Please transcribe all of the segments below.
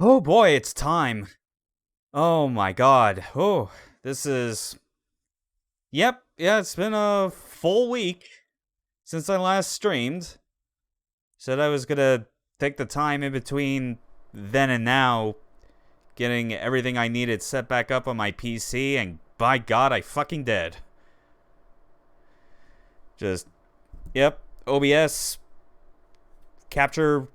Oh boy, it's time. Oh my god. Oh, this is. Yep, yeah, it's been a full week since I last streamed. Said I was gonna take the time in between then and now, getting everything I needed set back up on my PC, and by god, I fucking did. Just, yep, OBS, capture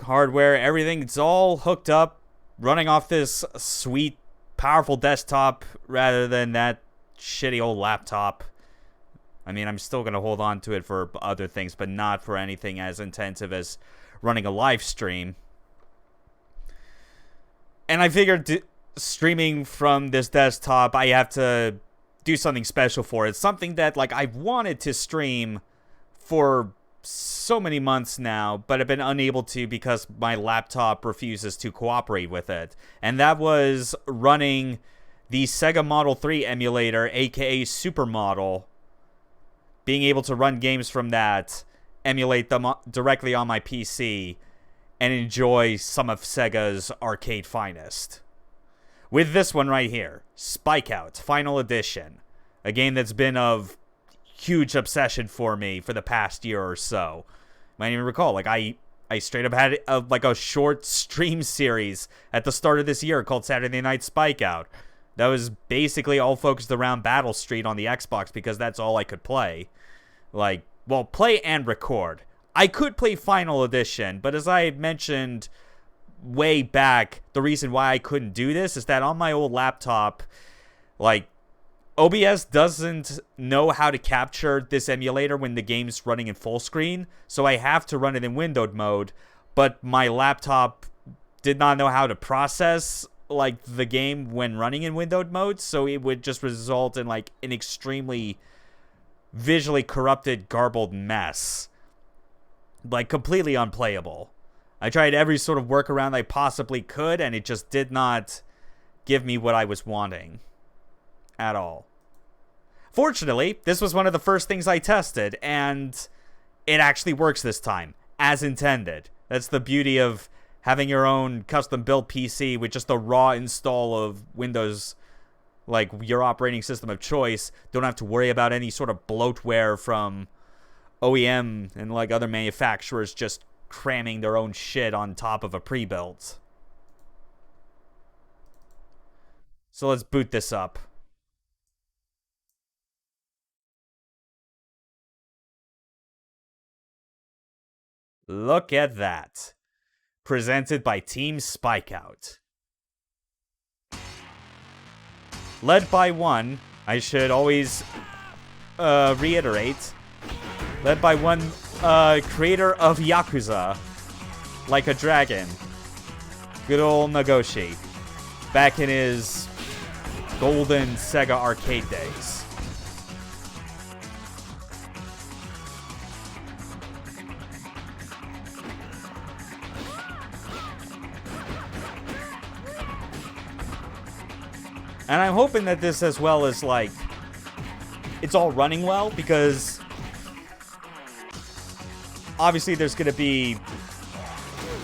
hardware, everything, it's all hooked up, running off this sweet, powerful desktop rather than that shitty old laptop. I mean, I'm still going to hold on to it for other things, but not for anything as intensive as running a live stream. And I figured streaming from this desktop, I have to do something special for it. Something that, like, I've wanted to stream for so many months now, but I've been unable to because my laptop refuses to cooperate with it. And that was running the Sega Model 3 emulator, aka Super Model. Being able to run games from that, emulate them directly on my PC, and enjoy some of Sega's arcade finest. With this one right here, Spikeout Final Edition. A game that's been of huge obsession for me for the past year or so. Might even recall, like, I straight up had a short stream series at the start of this year called Saturday Night Spikeout. That was basically all focused around Battle Street on the Xbox because that's all I could play. Like, well, play and record. I could play Final Edition, but as I mentioned way back, the reason why I couldn't do this is that on my old laptop, like, OBS doesn't know how to capture this emulator when the game's running in full screen, so I have to run it in windowed mode, but my laptop did not know how to process, like, the game when running in windowed mode, so it would just result in, like, an extremely visually corrupted, garbled mess. Like, completely unplayable. I tried every sort of workaround I possibly could, and it just did not give me what I was wanting. At all. Fortunately, this was one of the first things I tested, and it actually works this time, as intended. That's the beauty of having your own custom-built PC with just a raw install of Windows, like your operating system of choice. Don't have to worry about any sort of bloatware from OEM and like other manufacturers just cramming their own shit on top of a pre-built. So let's boot this up. Look at that. Presented by Team Spikeout. Led by one, I should always reiterate, led by one creator of Yakuza, Like a Dragon. Good old Nagoshi. Back in his golden Sega arcade days. And I'm hoping that this, as well as, like, it's all running well, because obviously there's going to be,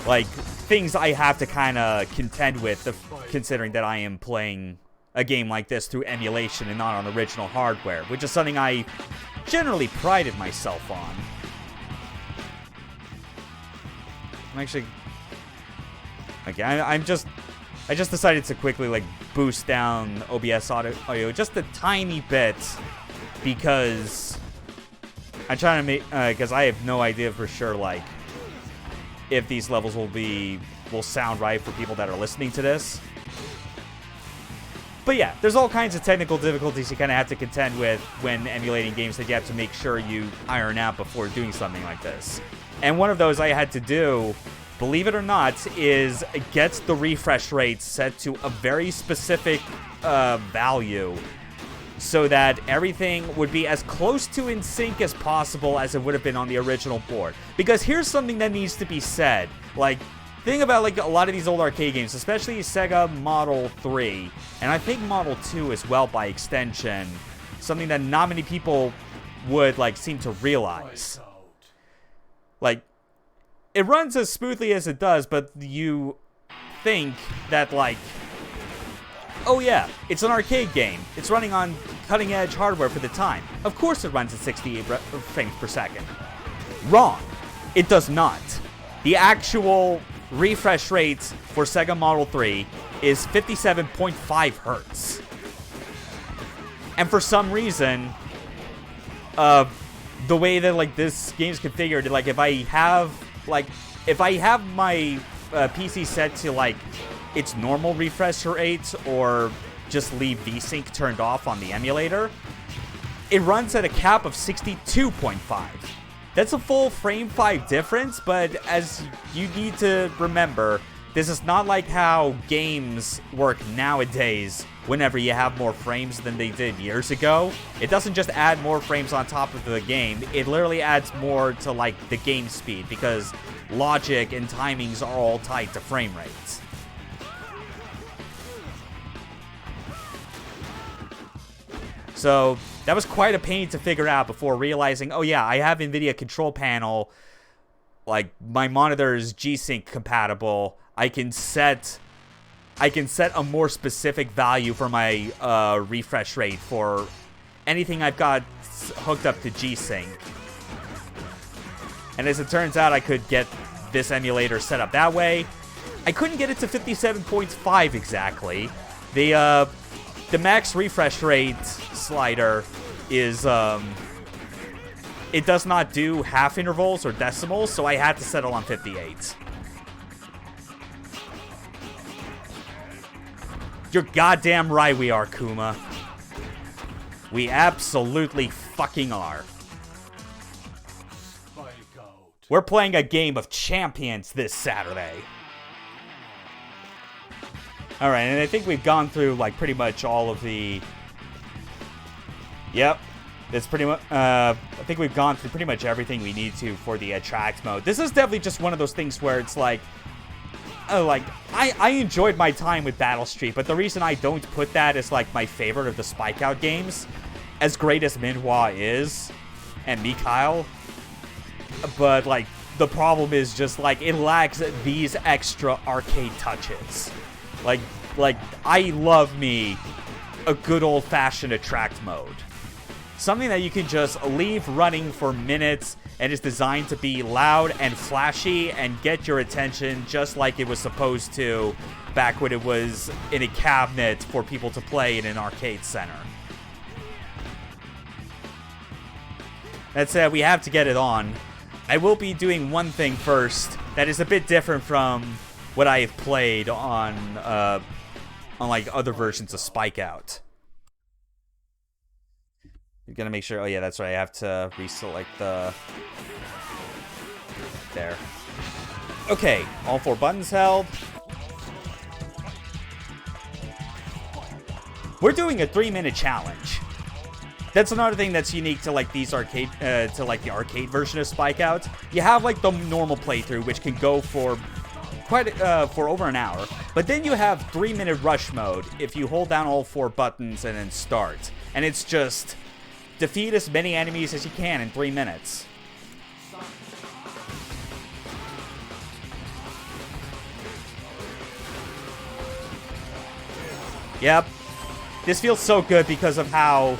like, things I have to kind of contend with, considering that I am playing a game like this through emulation and not on original hardware, which is something I generally prided myself on. I'm actually... Okay, I just decided to quickly, like, boost down OBS audio just a tiny bit, because I'm trying to make, because I have no idea for sure, like, if these levels will sound right for people that are listening to this. But yeah, there's all kinds of technical difficulties you kind of have to contend with when emulating games that you have to make sure you iron out before doing something like this. And one of those I had to do, believe it or not, is get the refresh rate set to a very specific value so that everything would be as close to in sync as possible as it would have been on the original board. Because here's something that needs to be said. Like, think about, like, a lot of these old arcade games, especially Sega Model 3, and I think Model 2 as well by extension, something that not many people would, like, seem to realize. Like, it runs as smoothly as it does, but you think that, like, oh yeah, it's an arcade game. It's running on cutting-edge hardware for the time. Of course it runs at 68 frames per second. Wrong. It does not. The actual refresh rate for Sega Model 3 is 57.5 hertz. And for some reason, the way that, like, this game's configured, like, if I have my PC set to, like, its normal refresh rate, or just leave VSync turned off on the emulator, it runs at a cap of 62.5. That's a full frame 5 difference, but as you need to remember, this is not like how games work nowadays whenever you have more frames than they did years ago. It doesn't just add more frames on top of the game, it literally adds more to, like, the game speed, because logic and timings are all tied to frame rates. So that was quite a pain to figure out before realizing, oh yeah, I have NVIDIA control panel, like, my monitor is G-Sync compatible. I can set a more specific value for my refresh rate for anything I've got hooked up to G-Sync. And as it turns out, I could get this emulator set up that way. I couldn't get it to 57.5 exactly. The max refresh rate slider is, it does not do half intervals or decimals, so I had to settle on 58. You're goddamn right we are, Kuma. We absolutely fucking are. We're playing a game of champions this Saturday. Alright, and I think we've gone through, like, pretty much all of the... Yep. It's pretty much... I think we've gone through pretty much everything we need to for the attract mode. This is definitely just one of those things where it's like... I enjoyed my time with Battle Street, but the reason I don't put that as, like, my favorite of the Spikeout games, as great as Minhua is, and Mikhail, but, like, the problem is just, like, it lacks these extra arcade touches. Like, I love me a good old-fashioned attract mode. Something that you can just leave running for minutes and is designed to be loud and flashy and get your attention just like it was supposed to back when it was in a cabinet for people to play in an arcade center. That said, we have to get it on. I will be doing one thing first that is a bit different from what I have played on like other versions of Spikeout. You're gonna make sure. Oh yeah, that's right. I have to reselect the. There. Okay, all 4 buttons held. We're doing a 3-minute challenge. That's another thing that's unique to, like, these arcade, to, like, the arcade version of Spikeout. You have, like, the normal playthrough, which can go for for over an hour, but then you have 3-minute rush mode if you hold down all 4 buttons and then start, and it's just defeat as many enemies as you can in 3 minutes. Yep, this feels so good because of how,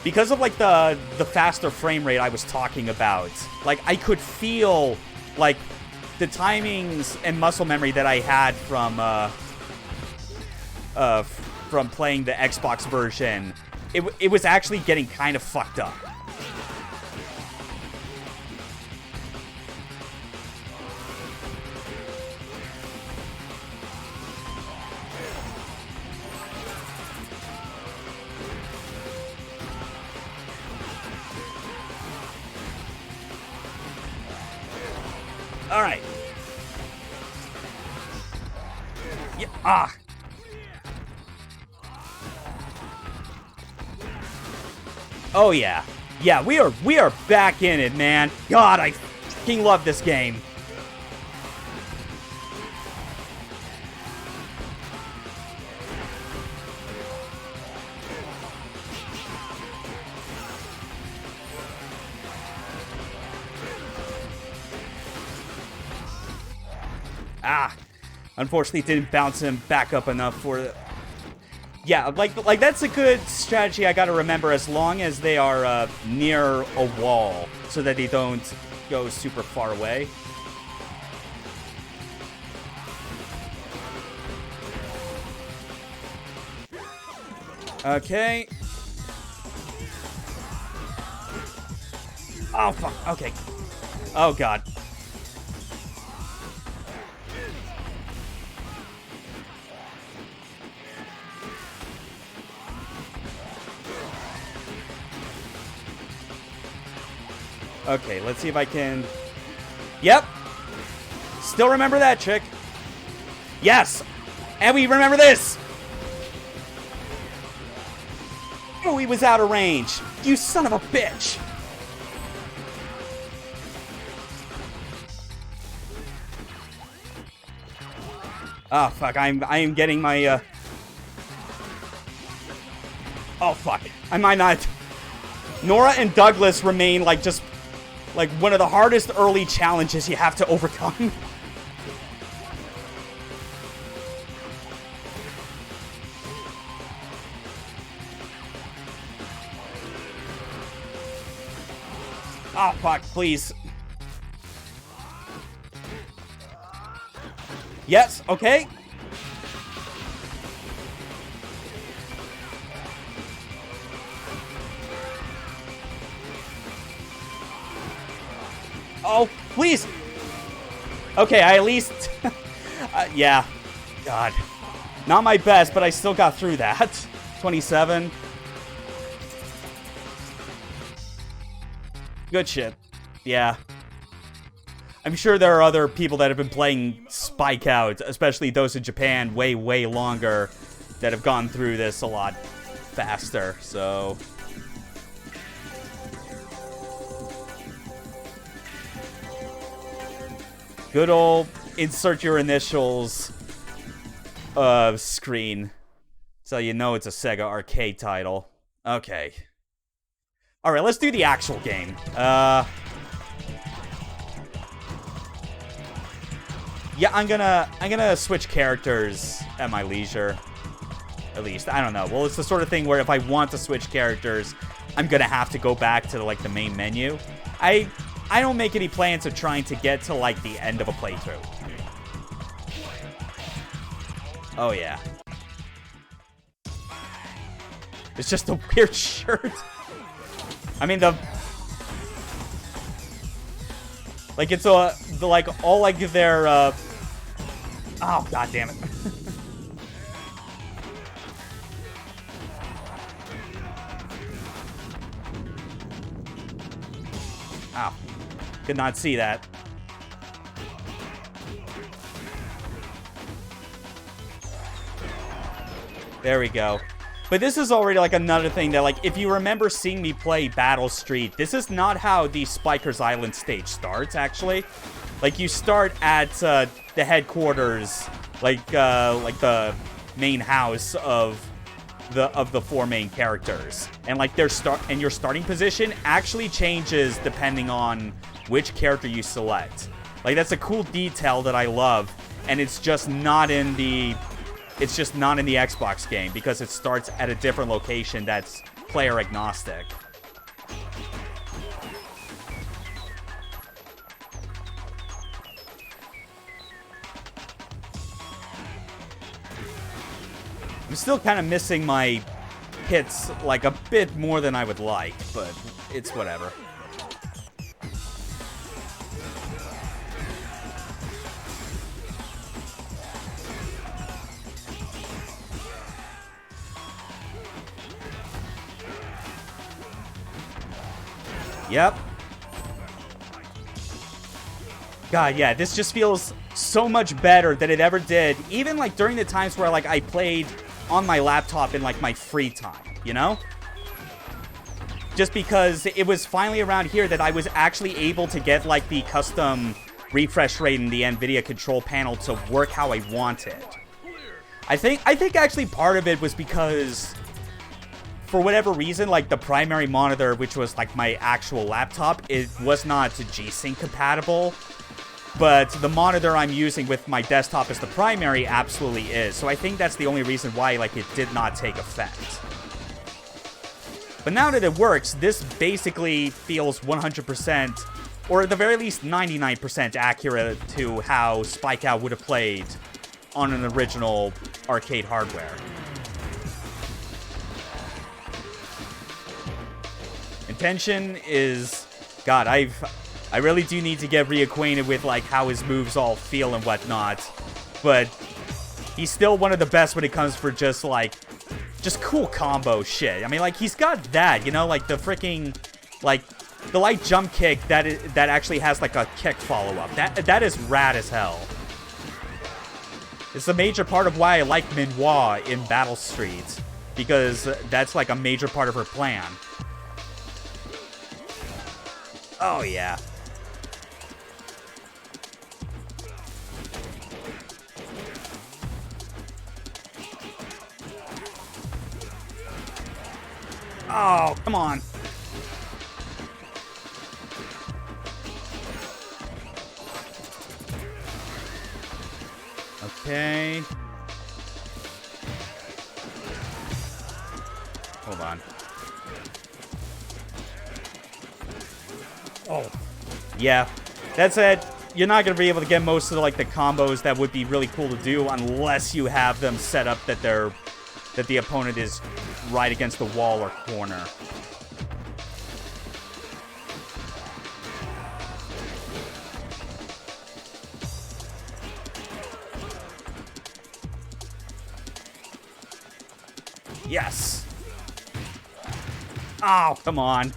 like, the faster frame rate I was talking about. Like, I could feel, like, the timings and muscle memory that I had from playing the Xbox version, it was actually getting kind of fucked up. All right. Yeah. Ah. Oh yeah. Yeah, we are back in it, man. God, I fucking love this game. Ah. Unfortunately, it didn't bounce him back up enough for the... Yeah, like that's a good strategy I gotta remember, as long as they are near a wall, so that they don't go super far away. Okay. Oh, fuck. Okay. Oh, God. Okay, let's see if I can... Yep. Still remember that trick. Yes. And we remember this. Oh, he was out of range. You son of a bitch. Oh, fuck. I am getting my, Oh, fuck. I might not... Nora and Douglas remain, like, just... like, one of the hardest early challenges you have to overcome. Oh, fuck, please. Yes, okay. Oh, please. Okay, I at least... yeah. God. Not my best, but I still got through that. 27. Good shit. Yeah. I'm sure there are other people that have been playing Spikeout, especially those in Japan, way, way longer, that have gone through this a lot faster, so... Good old insert your initials screen, so you know it's a Sega arcade title. Okay. Alright, let's do the actual game. Yeah, I'm gonna switch characters at my leisure. At least, I don't know. Well, it's the sort of thing where if I want to switch characters, I'm gonna have to go back to like the main menu. I don't make any plans of trying to get to like the end of a playthrough. Oh yeah. It's just a weird shirt. I mean like it's like all like their oh god damn it. Ow. Could not see that. There we go. But this is already like another thing that, like, if you remember seeing me play Battle Street, this is not how the Spikers Island stage starts, actually. Like, you start at the headquarters, like the main house of the four main characters, and like your starting position actually changes depending on which character you select. Like, that's a cool detail that I love, and it's just not in the Xbox game because it starts at a different location that's player agnostic. I'm still kind of missing my hits like a bit more than I would like, but it's whatever. Yep. God, yeah, this just feels so much better than it ever did, even like during the times where like I played on my laptop in like my free time, you know? Just because it was finally around here that I was actually able to get like the custom refresh rate in the NVIDIA control panel to work how I wanted. I think actually part of it was because for whatever reason, like the primary monitor, which was like my actual laptop, it was not G-Sync compatible. but the monitor I'm using with my desktop as the primary absolutely is. So I think that's the only reason why, like, it did not take effect. But now that it works, this basically feels 100%, or at the very least 99% accurate to how Spikeout would have played on an original arcade hardware. Intention is... God, I really do need to get reacquainted with, like, how his moves all feel and whatnot. But he's still one of the best when it comes for just, like, just cool combo shit. I mean, like, he's got that, you know, like the freaking, like, the light jump kick that actually has, like, a kick follow-up. That is rad as hell. It's a major part of why I like Minhua in Battle Street, because that's, like, a major part of her plan. Oh, yeah. Oh, come on. Okay. Hold on. Oh. Yeah. That said, you're not going to be able to get most of the, like, the combos that would be really cool to do unless you have them set up that the opponent is right against the wall or corner. Yes. Oh, come on.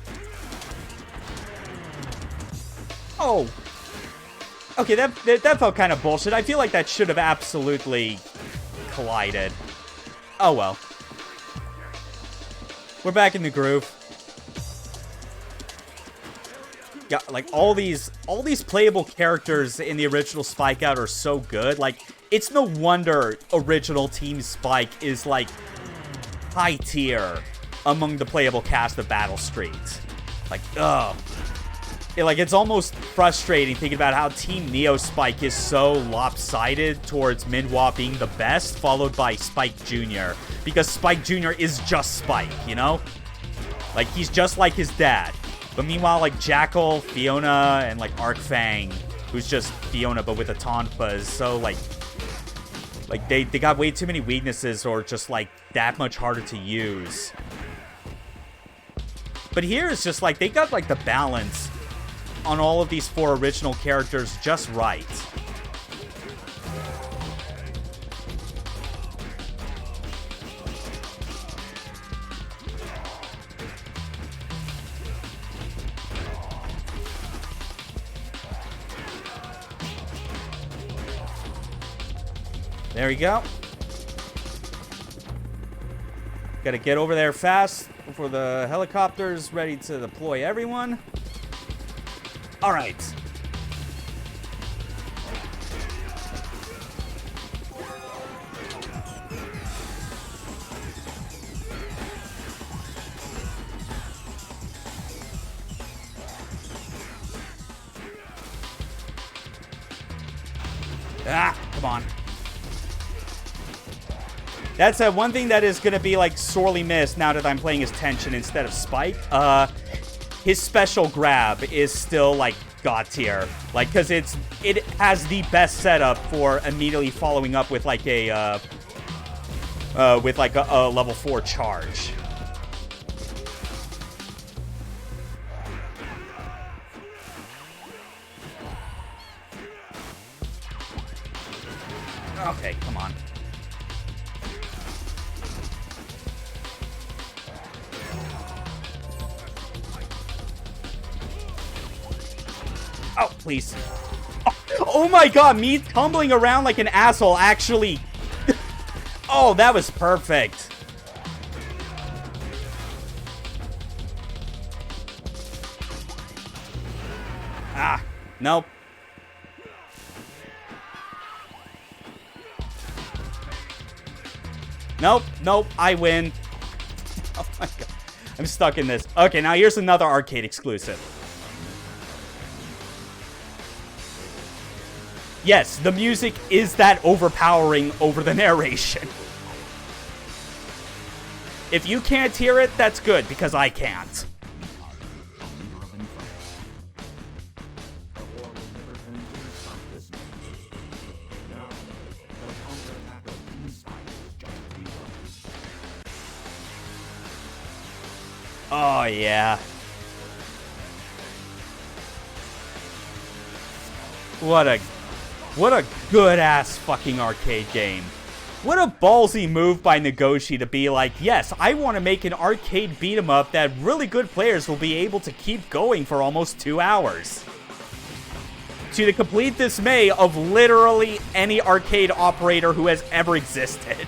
Oh. Okay, that felt kind of bullshit. I feel like that should have absolutely collided. Oh, well. We're back in the groove. Yeah, like, all these playable characters in the original Spikeout are so good. Like, it's no wonder original Team Spike is, like, high tier among the playable cast of Battle Street. Like, ugh. It's almost frustrating thinking about how Team Neo Spike is so lopsided towards Minhua being the best, followed by Spike Jr. Because Spike Jr. is just Spike, you know? Like, he's just like his dad. But meanwhile, like, Jackal, Fiona, and, like, Arcfang, who's just Fiona but with a taunt buzz, so, like, they got way too many weaknesses or just, like, that much harder to use. But here it's just, like, they got, like, the balance on all of these 4 original characters just right. There we go. Gotta get over there fast before the helicopter's ready to deploy everyone. All right. Ah, come on. That's one thing that is going to be, like, sorely missed now that I'm playing as Tension instead of Spike. His special grab is still, like, god tier. Like, because it has the best setup for immediately following up with, like, a level 4 charge. Okay, come on. Oh, please. Oh my god, me tumbling around like an asshole actually... Oh, that was perfect. Ah, nope. Nope, I win. Oh my god. I'm stuck in this. Okay, now here's another arcade exclusive. Yes, the music is that overpowering over the narration. If you can't hear it, that's good, because I can't. Oh, yeah. What a good-ass fucking arcade game. What a ballsy move by Nagoshi to be like, yes, I want to make an arcade beat-em-up that really good players will be able to keep going for almost 2 hours. To the complete dismay of literally any arcade operator who has ever existed.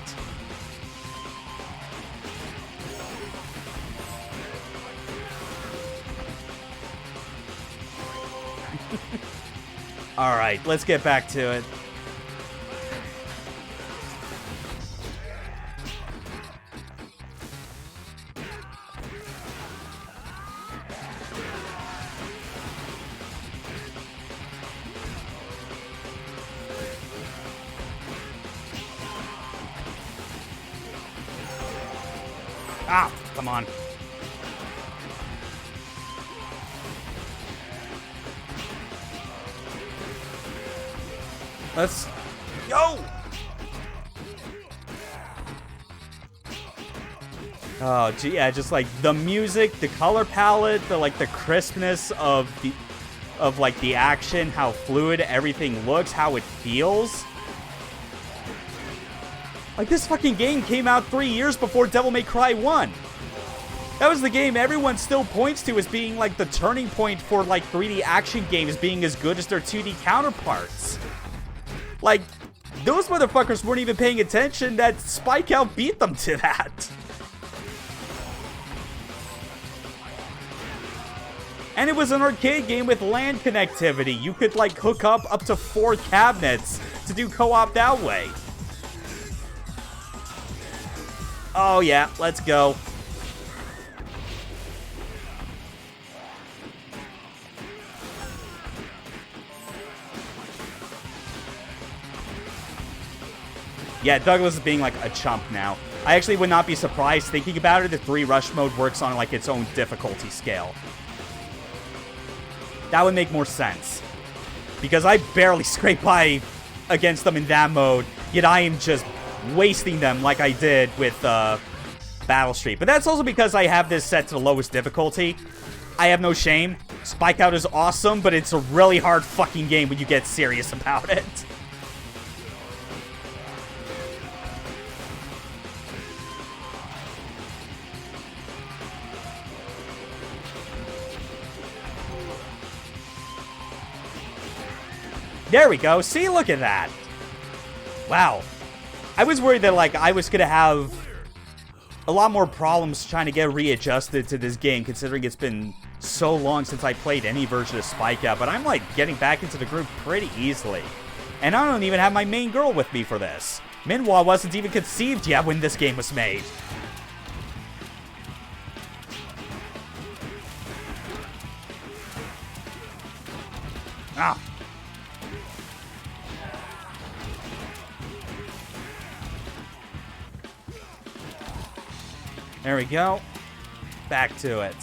Alright, let's get back to it. Ah, come on. Let's go. Oh, gee, yeah, just like the music, the color palette, the crispness of the action, how fluid everything looks, how it feels. Like, this fucking game came out 3 years before Devil May Cry 1. That was the game everyone still points to as being, like, the turning point for, like, 3D action games being as good as their 2D counterparts. Like, those motherfuckers weren't even paying attention that Spikeout beat them to that. And it was an arcade game with LAN connectivity. You could, like, hook up to 4 cabinets to do co-op that way. Oh, yeah, let's go. Yeah, Douglas is being like a chump now. I actually would not be surprised thinking about it if 3 Rush mode works on like its own difficulty scale. That would make more sense. Because I barely scrape by against them in that mode, yet I am just wasting them like I did with Battle Street. But that's also because I have this set to the lowest difficulty. I have no shame. Spikeout is awesome, but it's a really hard fucking game when you get serious about it. There we go. See, look at that. Wow. I was worried that, like, I was going to have a lot more problems trying to get readjusted to this game, considering it's been so long since I played any version of Spikeout, but I'm, like, getting back into the groove pretty easily. And I don't even have my main girl with me for this. Minhua wasn't even conceived yet when this game was made. Ah. There we go. Back to it.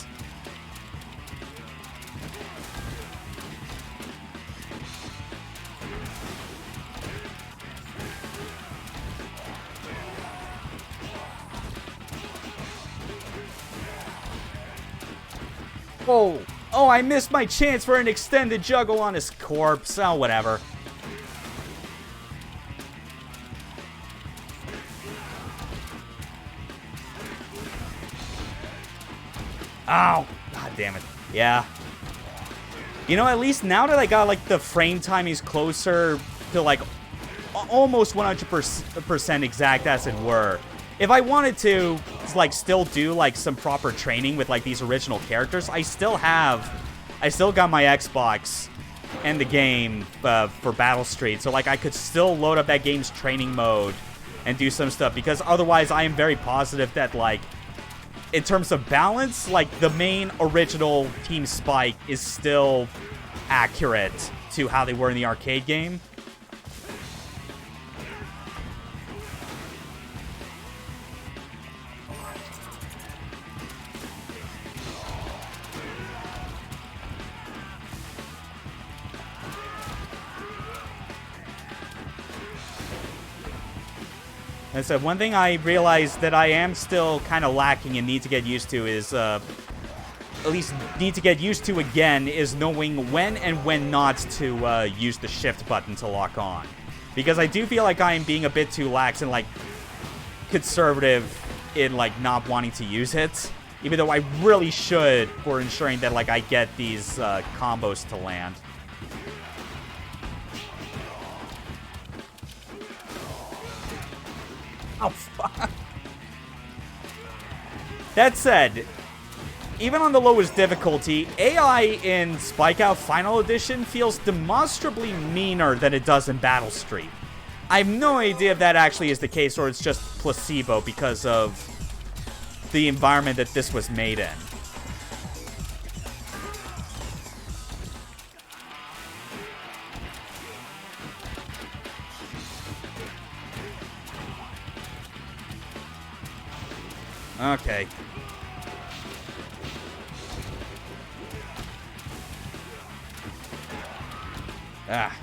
Oh, I missed my chance for an extended juggle on his corpse. Oh, whatever. Ow! God damn it. Yeah. You know, at least now that I got, like, the frame timings closer to, like, almost 100% exact as it were, if I wanted to, like, still do, like, some proper training with, like, these original characters, I still got my Xbox and the game for Battle Street, so, like, I could still load up that game's training mode and do some stuff, because otherwise I am very positive that, like, in terms of balance, like, the main original Team Spike is still accurate to how they were in the arcade game. And so one thing I realized that I am still kind of lacking and need to get used to is, at least need to get used to again, is knowing when and when not to use the shift button to lock on. Because I do feel like I am being a bit too lax and, like, conservative in, like, not wanting to use it. Even though I really should for ensuring that, like, I get these combos to land. Oh, fuck. That said, even on the lowest difficulty, AI in Spikeout Final Edition feels demonstrably meaner than it does in Battle Street. I have no idea if that actually is the case or it's just placebo because of the environment that this was made in. Okay. Ah.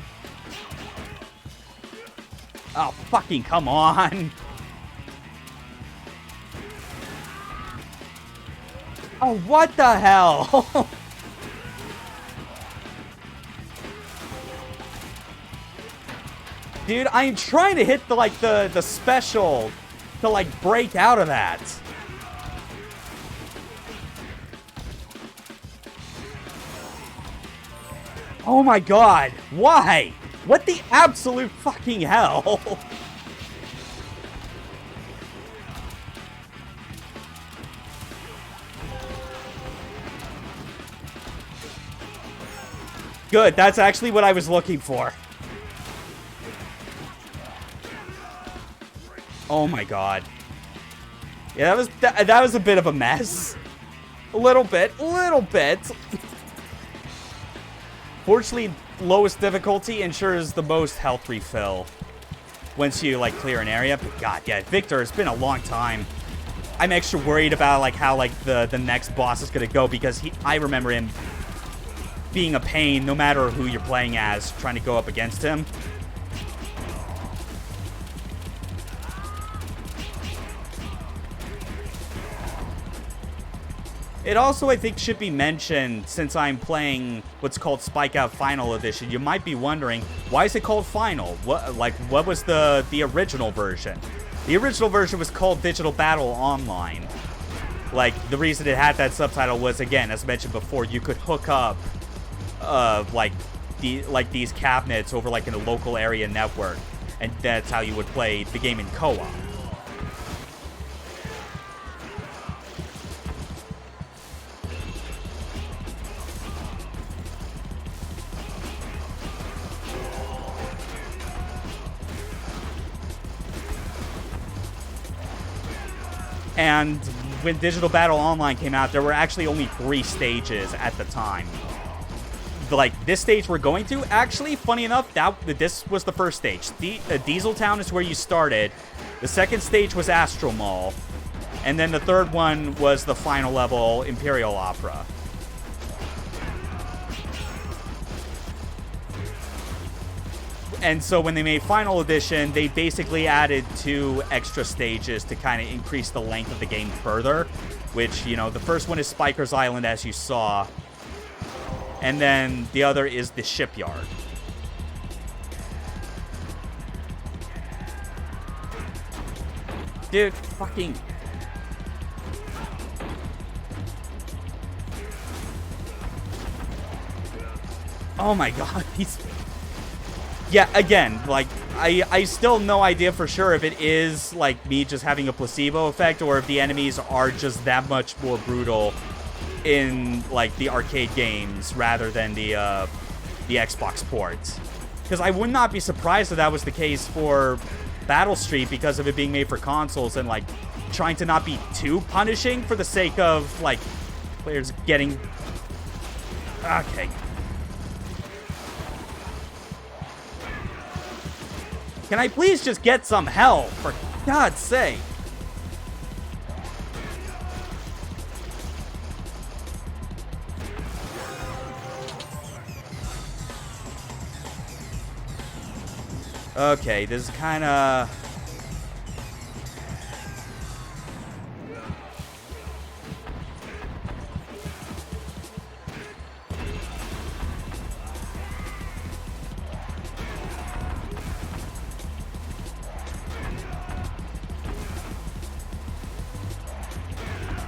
Oh, fucking come on. Oh, what the hell? Dude, I'm trying to hit the special to, like, break out of that. Oh my god, why? What the absolute fucking hell? Good, that's actually what I was looking for. Oh my god. Yeah, that was a bit of a mess. A little bit. Fortunately, lowest difficulty ensures the most health refill once you, like, clear an area. But god, yeah, Victor, it's been a long time. I'm extra worried about, like, how, like, the next boss is gonna go because I remember him being a pain no matter who you're playing as, trying to go up against him. It also, I think, should be mentioned, since I'm playing what's called Spikeout Final Edition, you might be wondering, why is it called Final? What was the original version? The original version was called Digital Battle Online. Like, the reason it had that subtitle was, again, as mentioned before, you could hook up, these cabinets over, like, in a local area network, and that's how you would play the game in co-op. And when Digital Battle Online came out, there were actually only 3 stages at the time. Like, this stage we're going to, actually, funny enough, this was the first stage. Diesel Town is where you started. The second stage was Astro Mall. And then the third one was the final level, Imperial Opera. And so when they made Final Edition, they basically added 2 extra stages to kind of increase the length of the game further. Which, you know, the first one is Spiker's Island, as you saw. And then the other is the shipyard. Dude, fucking... Oh my god, he's... Yeah, again, like, I still no idea for sure if it is, like, me just having a placebo effect or if the enemies are just that much more brutal in, like, the arcade games rather than the Xbox ports. Because I would not be surprised if that was the case for Battle Street because of it being made for consoles and, like, trying to not be too punishing for the sake of, like, players getting... Okay. Can I please just get some help, for God's sake? Okay, this is kind of...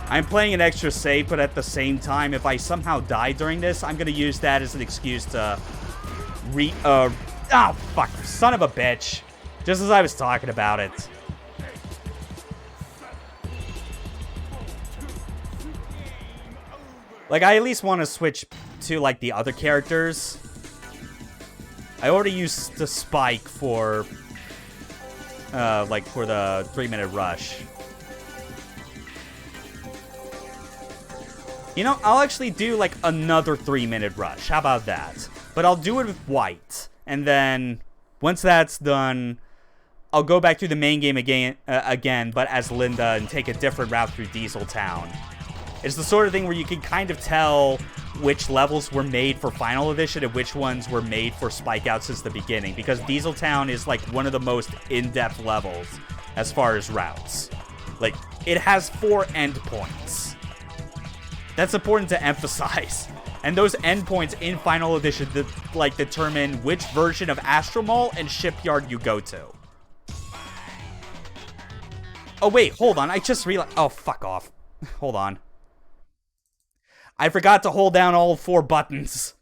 I'm playing an extra save, but at the same time, if I somehow die during this, I'm gonna use that as an excuse to oh, fuck. Son of a bitch. Just as I was talking about it. Like, I at least want to switch to, like, the other characters. I already used the Spike for, like, for the 3-minute rush. You know, I'll actually do, like, another 3-minute rush. How about that? But I'll do it with White. And then, once that's done, I'll go back through the main game again, but as Linda, and take a different route through Diesel Town. It's the sort of thing where you can kind of tell which levels were made for Final Edition and which ones were made for Spikeout since the beginning, because Diesel Town is like one of the most in-depth levels as far as routes. Like, it has 4 endpoints. That's important to emphasize. And those endpoints in Final Edition determine which version of Astro Mall and Shipyard you go to. Oh wait, hold on, I just realized. Oh, fuck off. Hold on. I forgot to hold down all 4 buttons.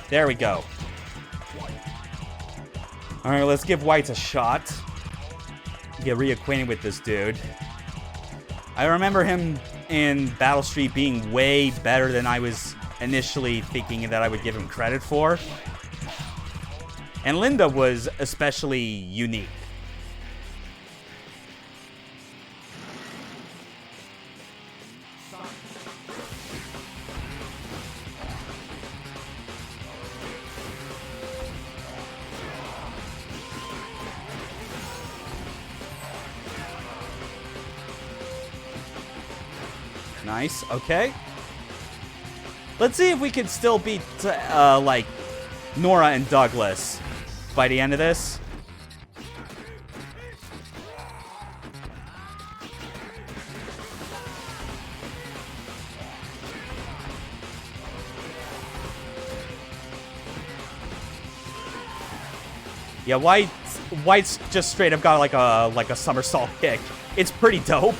There we go. Alright, let's give White a shot. Get reacquainted with this dude. I remember him in Battle Street being way better than I was initially thinking that I would give him credit for. And Linda was especially unique. Nice, okay. Let's see if we can still beat, like, Nora and Douglas by the end of this. Yeah, White's just straight up got like a somersault kick. It's pretty dope.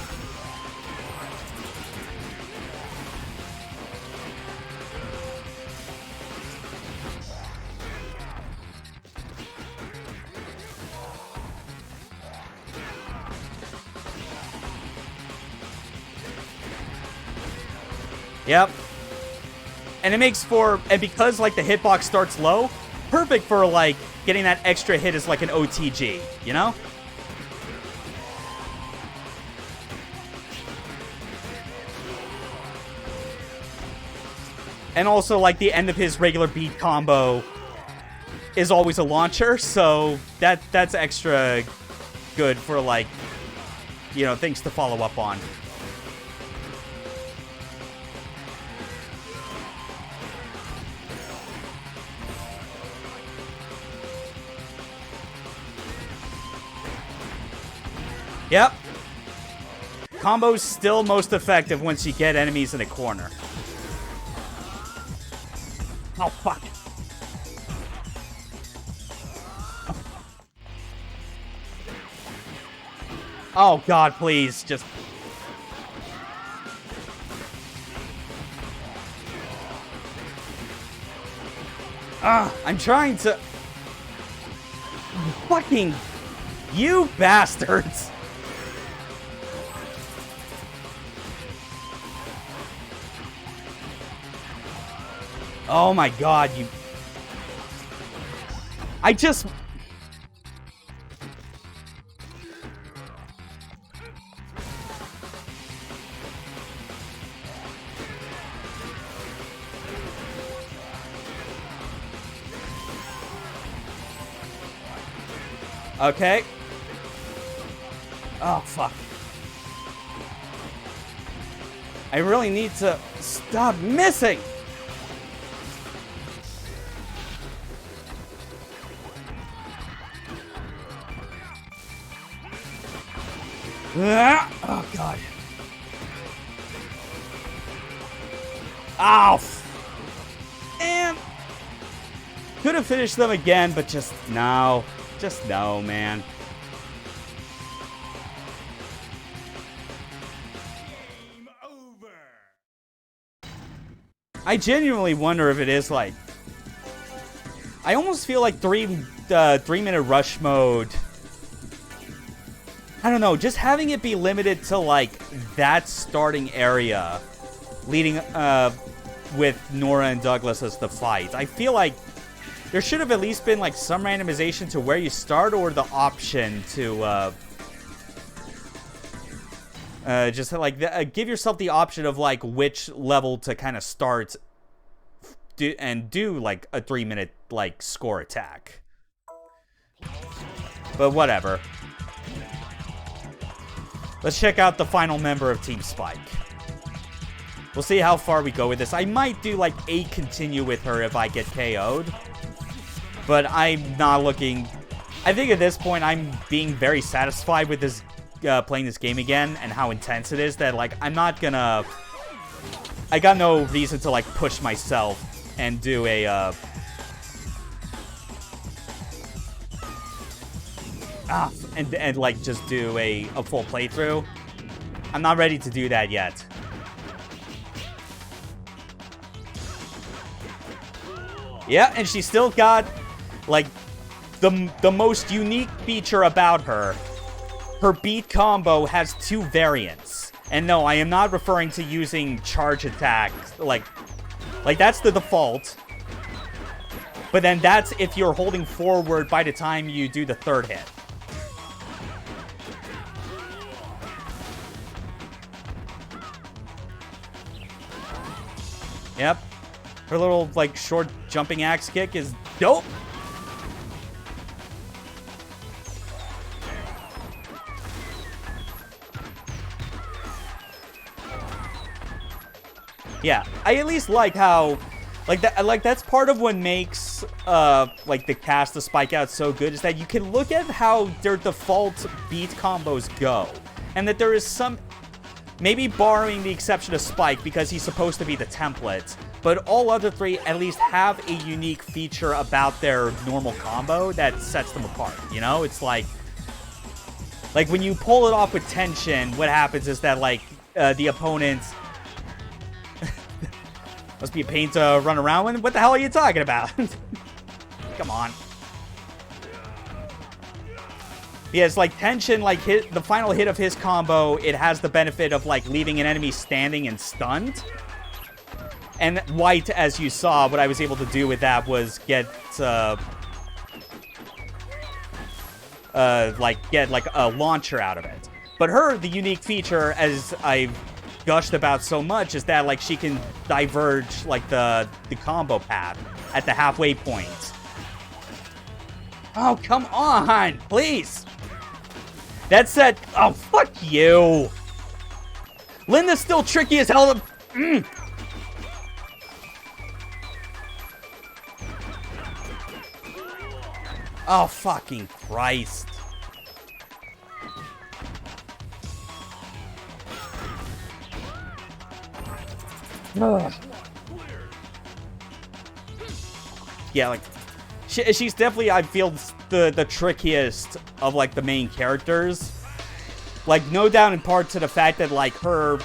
Yep. And it makes for, and because like the hitbox starts low, perfect for like getting that extra hit as like an OTG, you know? And also like the end of his regular beat combo is always a launcher, so that's extra good for like, you know, things to follow up on. Yep. Combo's still most effective once you get enemies in a corner. Oh, fuck. Oh, God, please. Just... I'm trying to... Fucking... You bastards! Oh my God, you... I just... Okay. Oh, fuck. I really need to stop missing! Oh, God. Ow! And... Could have finished them again, but just no. Just no, man. I genuinely wonder if it is like... I almost feel like 3-minute rush mode... I don't know, just having it be limited to, like, that starting area leading, with Nora and Douglas as the fight. I feel like there should have at least been, like, some randomization to where you start or the option to, just, like, give yourself the option of, like, which level to kind of start and do, like, a 3-minute, like, score attack. But whatever. Let's check out the final member of Team Spike. We'll see how far we go with this. I might do, like, a continue with her if I get KO'd. But I'm not looking... I think at this point, I'm being very satisfied with this, playing this game again and how intense it is that, like, I'm not gonna... I got no reason to, like, push myself and do a, and like, just do a full playthrough. I'm not ready to do that yet. Yeah, and she still got, like, the most unique feature about her. Her beat combo has 2 variants. And no, I am not referring to using charge attacks. Like that's the default. But then that's if you're holding forward by the time you do the 3rd hit. Yep. Her little, like, short jumping axe kick is dope. Yeah, I at least like how, like, that's part of what makes, like, the cast of Spikeout so good, is that you can look at how their default beat combos go. And that there is some, maybe borrowing the exception of Spike because he's supposed to be the template, but all other 3 at least have a unique feature about their normal combo that sets them apart, you know? It's like when you pull it off with tension, what happens is that, like, the opponent... Must be a pain to run around with. What the hell are you talking about? Come on. Yeah, it's like tension, like the final hit of his combo, it has the benefit of, like, leaving an enemy standing and stunned. And White, as you saw, what I was able to do with that was get a launcher out of it. But her, the unique feature, as I've gushed about so much, is that, like, she can diverge, like, the combo path at the halfway point. Oh, come on, please. That said, oh, fuck you. Linda's still tricky as hell. Oh, fucking Christ. Ugh. Yeah, like, she's definitely, I feel, the trickiest of, like, the main characters. Like, no doubt in part to the fact that, like, her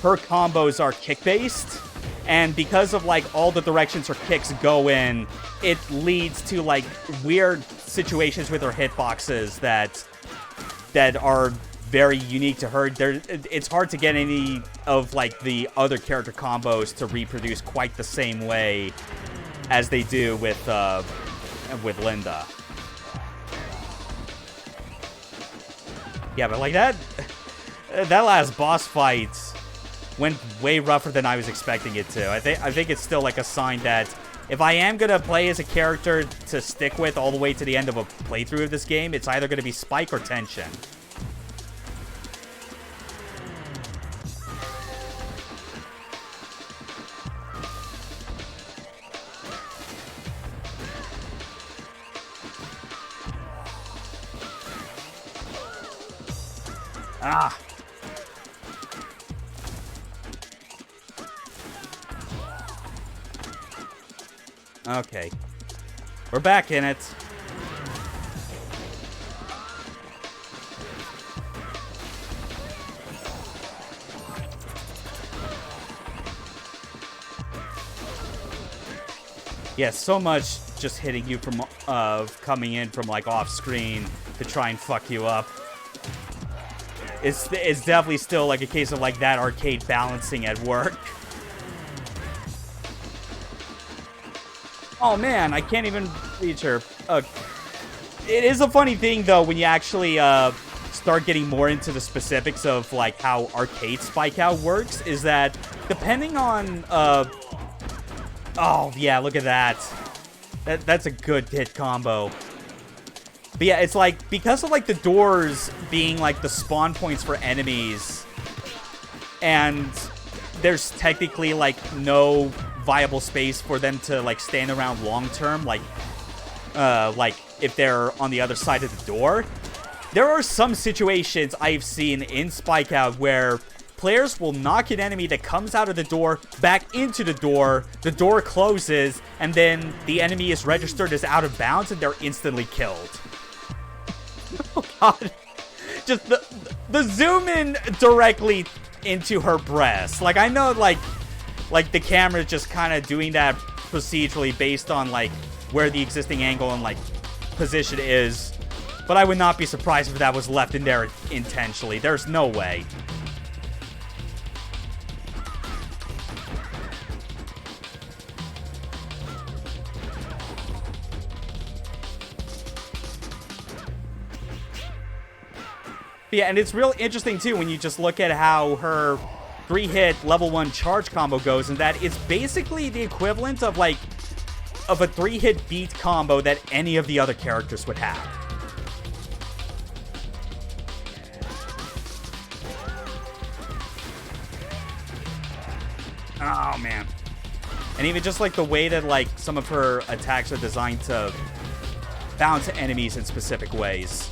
combos are kick-based. And because of, like, all the directions her kicks go in, it leads to, like, weird situations with her hitboxes that are very unique to her. It's hard to get any of, like, the other character combos to reproduce quite the same way as they do with Linda. Yeah, but, like, that last boss fight went way rougher than I was expecting it to. I think it's still, like, a sign that if I am gonna play as a character to stick with all the way to the end of a playthrough of this game, it's either gonna be Spike or Tension. Ah. Okay. We're back in it. Yeah, so much just hitting you from coming in from like off screen to try and fuck you up. It's definitely still like a case of like that arcade balancing at work. Oh man, I can't even reach her. It is a funny thing though when you actually start getting more into the specifics of like how arcade Spikeout works. Is that depending on oh yeah, look at that. That's a good hit combo. But yeah, it's like, because of like the doors being like the spawn points for enemies, and there's technically like no viable space for them to like stand around long term, like if they're on the other side of the door. There are some situations I've seen in Spikeout where players will knock an enemy that comes out of the door back into the door closes, and then the enemy is registered as out of bounds and they're instantly killed. Oh god. Just the zoom in directly into her breast. Like, I know like the camera's just kind of doing that procedurally based on like where the existing angle and like position is, but I would not be surprised if that was left in there intentionally. There's no way. Yeah, and it's real interesting too when you just look at how her 3-hit level 1 charge combo goes, and that it's basically the equivalent of like a 3-hit beat combo that any of the other characters would have. Oh man. And even just like the way that like some of her attacks are designed to bounce enemies in specific ways.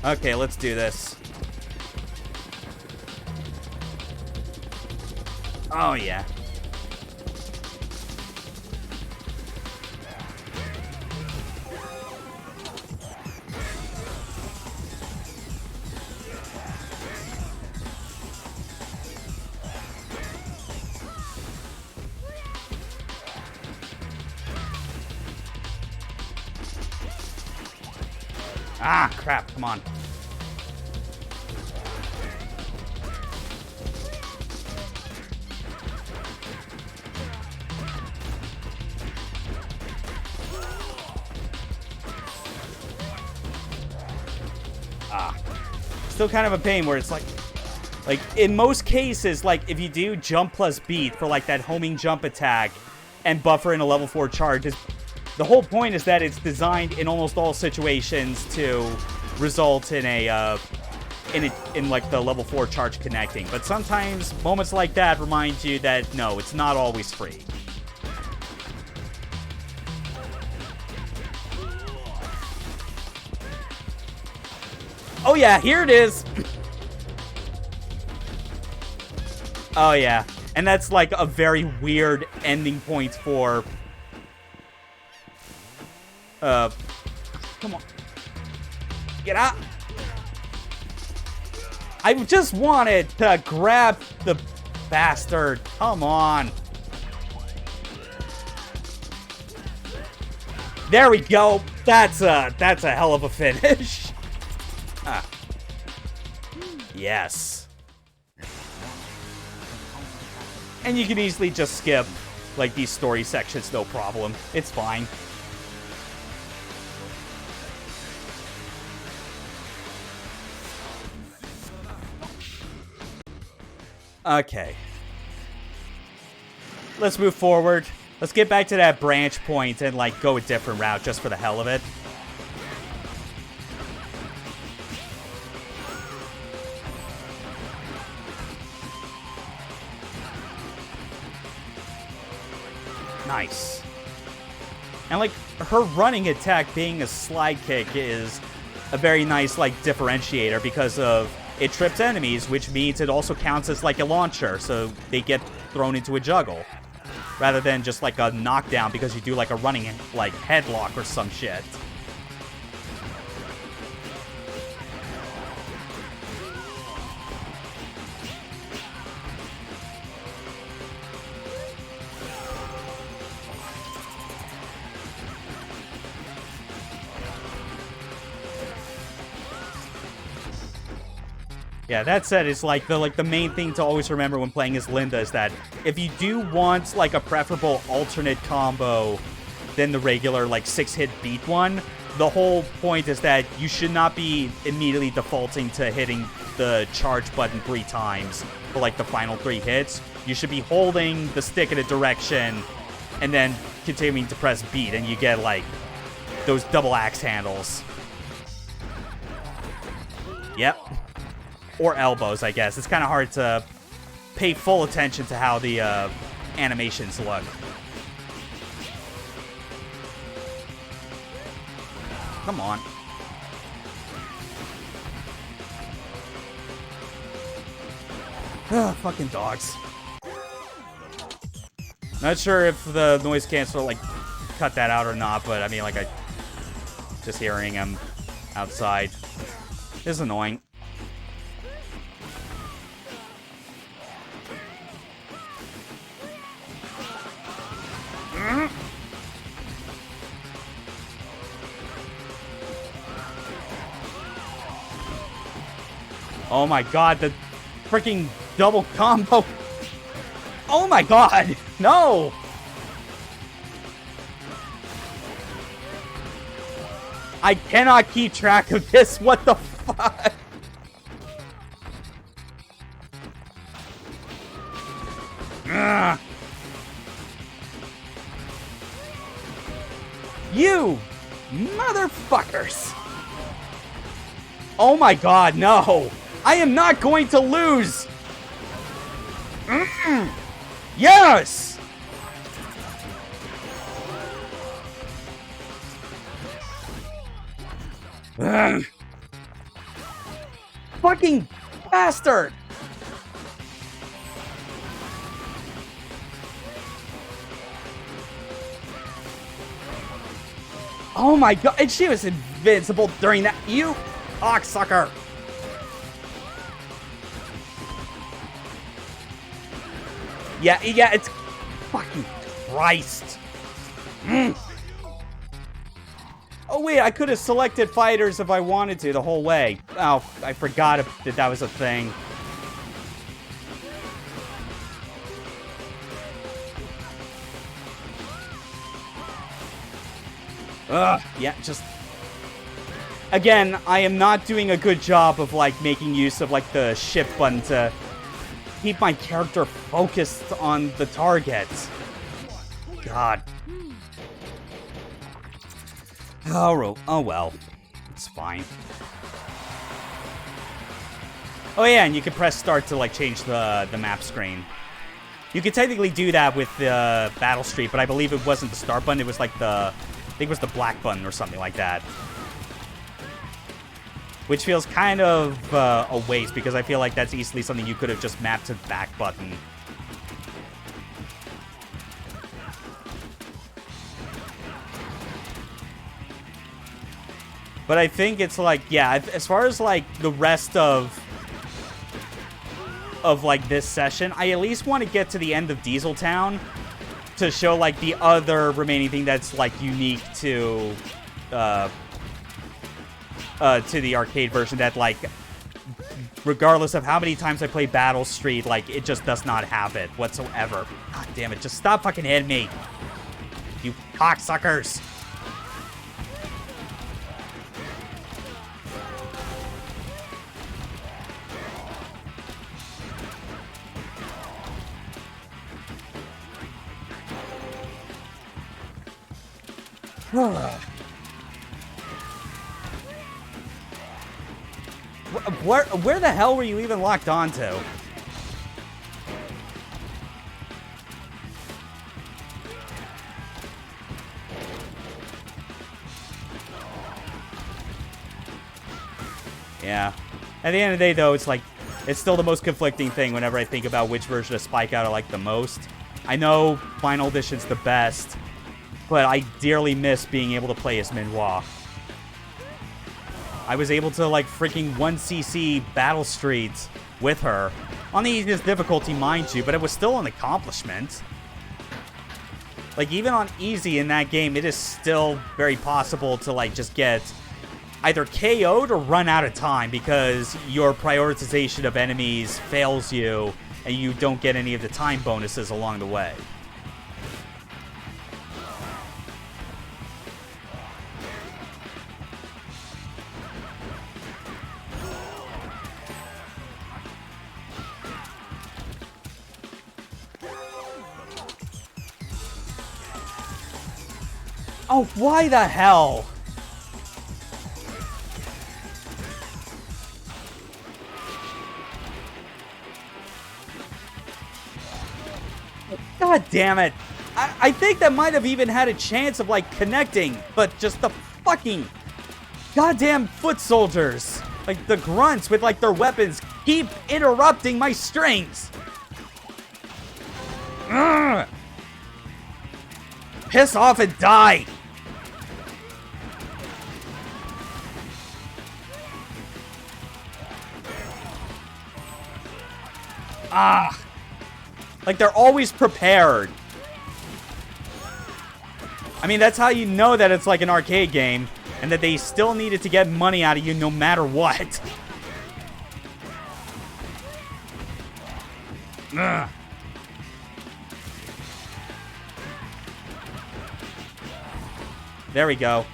Okay, let's do this. Oh, yeah. Ah, crap, come on. Still kind of a pain where it's like in most cases, like if you do jump plus beat for like that homing jump attack and buffer in a level 4 charge, the whole point is that it's designed in almost all situations to result in in like the level 4 charge connecting. But sometimes moments like that remind you that no, it's not always free. Oh yeah, here it is. Oh yeah, and that's like a very weird ending point for come on. Get out. I just wanted to grab the bastard. Come on. There we go. That's a hell of a finish. Ah. Yes. And you can easily just skip like these story sections, no problem. It's fine. Okay. Let's move forward. Let's get back to that branch point and like go a different route just for the hell of it. Nice. And like her running attack being a slide kick is a very nice, like, differentiator because of it trips enemies, which means it also counts as, like, a launcher, so they get thrown into a juggle. Rather than just, like, a knockdown because you do, like, a running, like, headlock or some shit. Yeah, that said, it's like the main thing to always remember when playing as Linda is that if you do want like a preferable alternate combo than the regular like 6-hit beat one, the whole point is that you should not be immediately defaulting to hitting the charge button 3 times for like the final 3 hits. You should be holding the stick in a direction and then continuing to press beat, and you get like those double axe handles. Yep. Or elbows, I guess. It's kind of hard to pay full attention to how the animations look. Come on. Ugh, fucking dogs. Not sure if the noise cancel like cut that out or not, but I mean, like, I just hearing them outside is annoying. Oh my god, the freaking double combo. Oh my god, no! I cannot keep track of this, what the fuck? Ugh. You motherfuckers! Oh my god, no! I am not going to lose! Yes! Ugh. Fucking bastard! Oh my god, and she was invincible during that. You cocksucker! Yeah, it's fucking Christ. Oh wait, I could have selected fighters if I wanted to the whole way. Oh, I forgot that that was a thing. Ugh, yeah, just... Again, I am not doing a good job of, like, making use of, like, the shift button to keep my character focused on the target. God. Oh well. It's fine. Oh yeah, and you can press start to, like, change the map screen. You could technically do that with the Battle Street, but I believe it wasn't the start button, it was, like, the... I think it was the black button or something like that. Which feels kind of a waste, because I feel like that's easily something you could have just mapped to the back button. But I think it's like, yeah, as far as like the rest of like this session, I at least want to get to the end of Diesel Town to show like the other remaining thing that's like unique to the arcade version, that like regardless of how many times I play Battle Street, like it just does not have it whatsoever. God damn it, just stop fucking hitting me, you cocksuckers. Where the hell were you even locked onto? Yeah. At the end of the day, though, it's like, it's still the most conflicting thing whenever I think about which version of Spikeout I like the most. I know Final Edition's the best, but I dearly miss being able to play as Minhua. I was able to, like, freaking 1cc battle streets with her. On the easiest difficulty, mind you, but it was still an accomplishment. Like, even on easy in that game, it is still very possible to, like, just get either KO'd or run out of time because your prioritization of enemies fails you and you don't get any of the time bonuses along the way. Oh, why the hell? God damn it. I think that might have even had a chance of, like, connecting, but just the fucking goddamn foot soldiers, like, the grunts with, like, their weapons keep interrupting my strings. Ugh. Piss off and die. Ah. Like, they're always prepared. I mean, that's how you know that it's like an arcade game, and that they still needed to get money out of you no matter what. Ugh. There we go.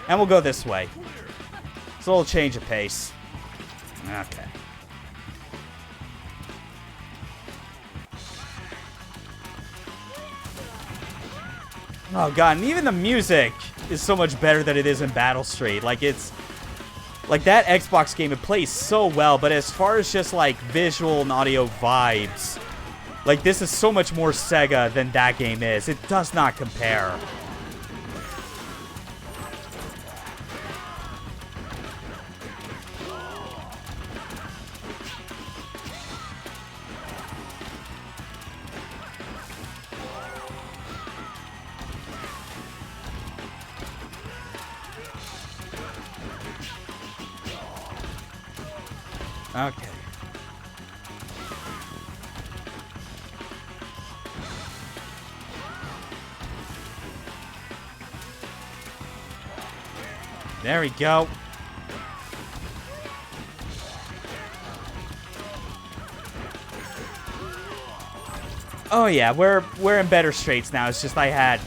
And we'll go this way. It's a little change of pace. Okay. Oh god, and even the music is so much better than it is in Battle Street. Like, it's... Like, that Xbox game, it plays so well, but as far as just, like, visual and audio vibes, like, this is so much more Sega than that game is. It does not compare. Okay. There we go. Oh yeah, we're in better straits now. It's just I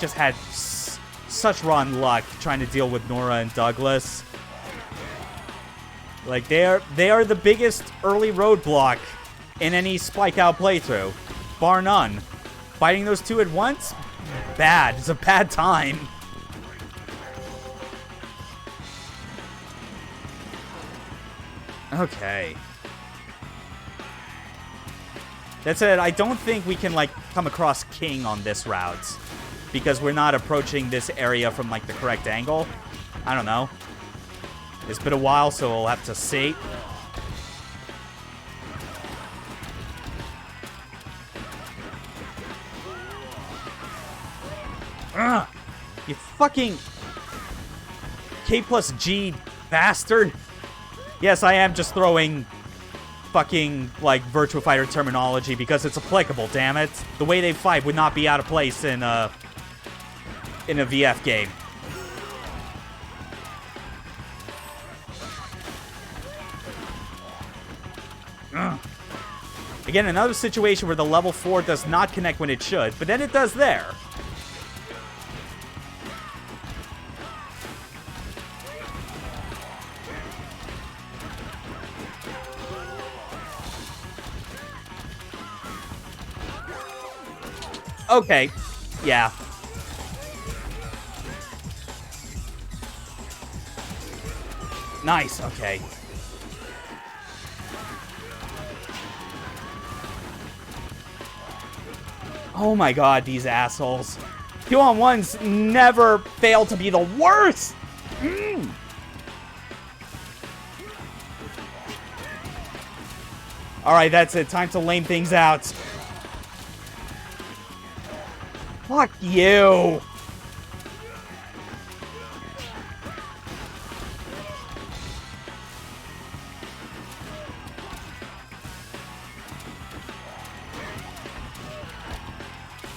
just had such rotten luck trying to deal with Nora and Douglas. Like, they are the biggest early roadblock in any Spikeout playthrough, bar none. Fighting those two at once? Bad. It's a bad time. Okay. That said, I don't think we can, like, come across King on this route, because we're not approaching this area from, like, the correct angle. I don't know. It's been a while, so we'll have to see. Ugh! You fucking K plus G bastard! Yes, I am just throwing fucking, like, Virtua Fighter terminology because it's applicable, damn it. The way they fight would not be out of place in a VF game. Again, another situation where the level 4 does not connect when it should, but then it does there. Okay. Yeah. Nice. Okay. Oh my god, these assholes. 2-on-1s never fail to be the worst! Alright, that's it. Time to lame things out. Fuck you.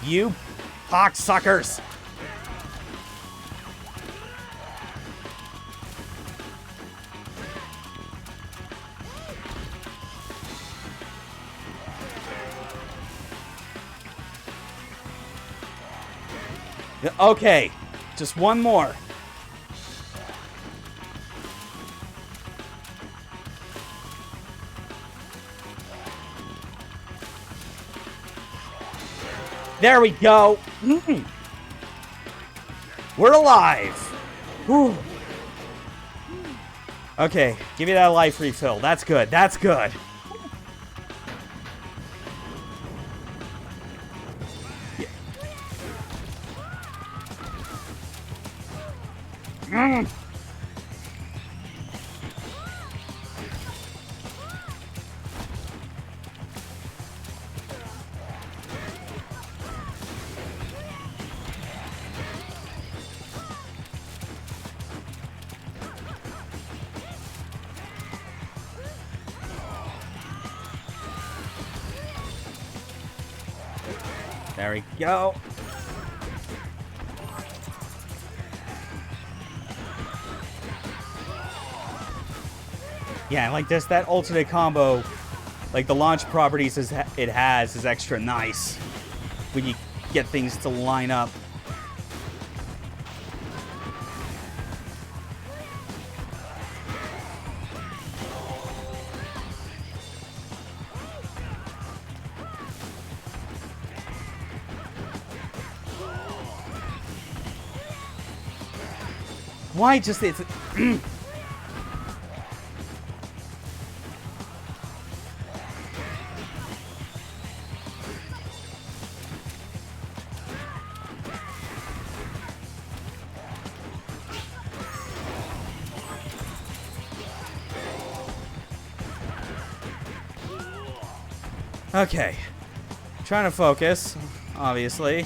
You cocksuckers. Okay, just one more. There we go. We're alive. Whew. Okay, give me that life refill. That's good. That's good. There we go. Yeah, like this, that alternate combo, like the launch properties it has is extra nice when you get things to line up. Why just it's okay. Trying to focus, obviously.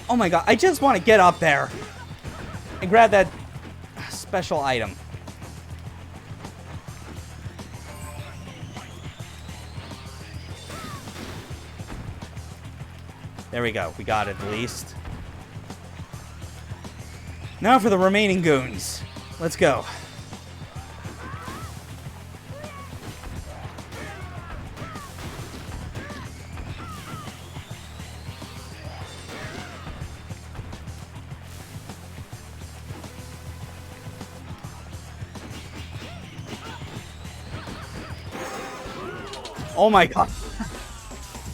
Oh my god, I just want to get up there and grab that special item. There we go. We got it at least. Now for the remaining goons. Let's go. Oh my god.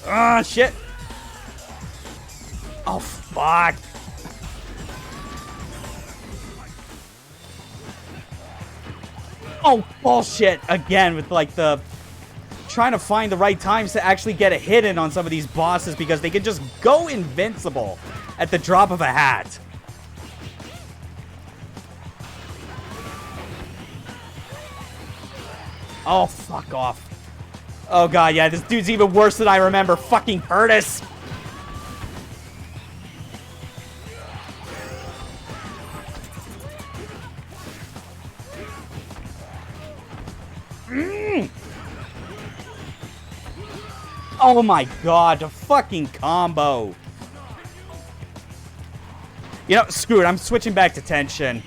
Ah, shit. Oh, fuck. Oh, bullshit. Again, with like the... trying to find the right times to actually get a hit in on some of these bosses because they can just go invincible at the drop of a hat. Oh, fuck off. Oh god, yeah, this dude's even worse than I remember. Fucking Curtis! Oh my god, the fucking combo. You know, screw it, I'm switching back to tension.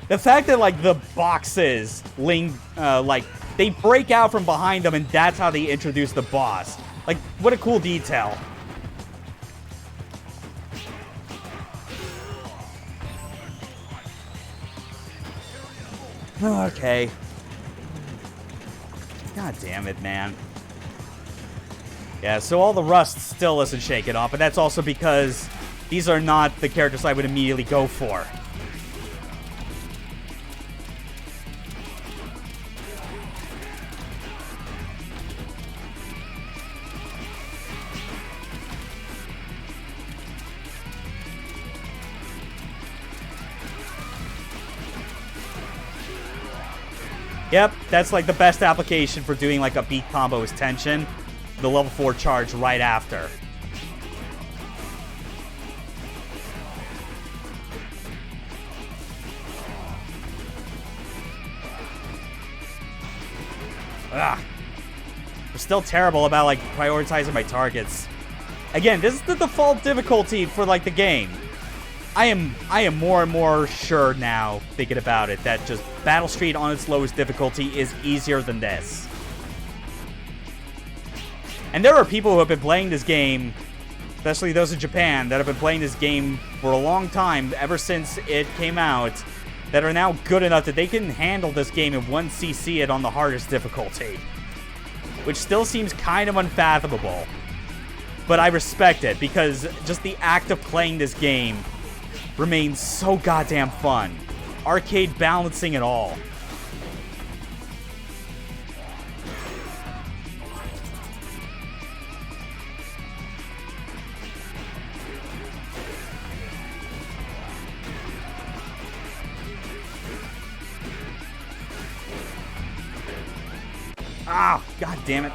The fact that, like, the boxes, like, they break out from behind them, and that's how they introduce the boss. Like, what a cool detail. Okay. God damn it, man. Yeah, so all the rust still isn't shaken off, but that's also because these are not the characters I would immediately go for. Yep, that's like the best application for doing like a beat combo is tension. The level 4 charge right after. Ugh. I'm still terrible about like prioritizing my targets. Again, this is the default difficulty for like the game. I am more and more sure now, thinking about it, that just Battle Street on its lowest difficulty is easier than this. And there are people who have been playing this game, especially those in Japan, that have been playing this game for a long time, ever since it came out, that are now good enough that they can handle this game in 1cc it on the hardest difficulty. Which still seems kind of unfathomable. But I respect it, because just the act of playing this game remains so goddamn fun. Arcade balancing it all. Ah, god damn it.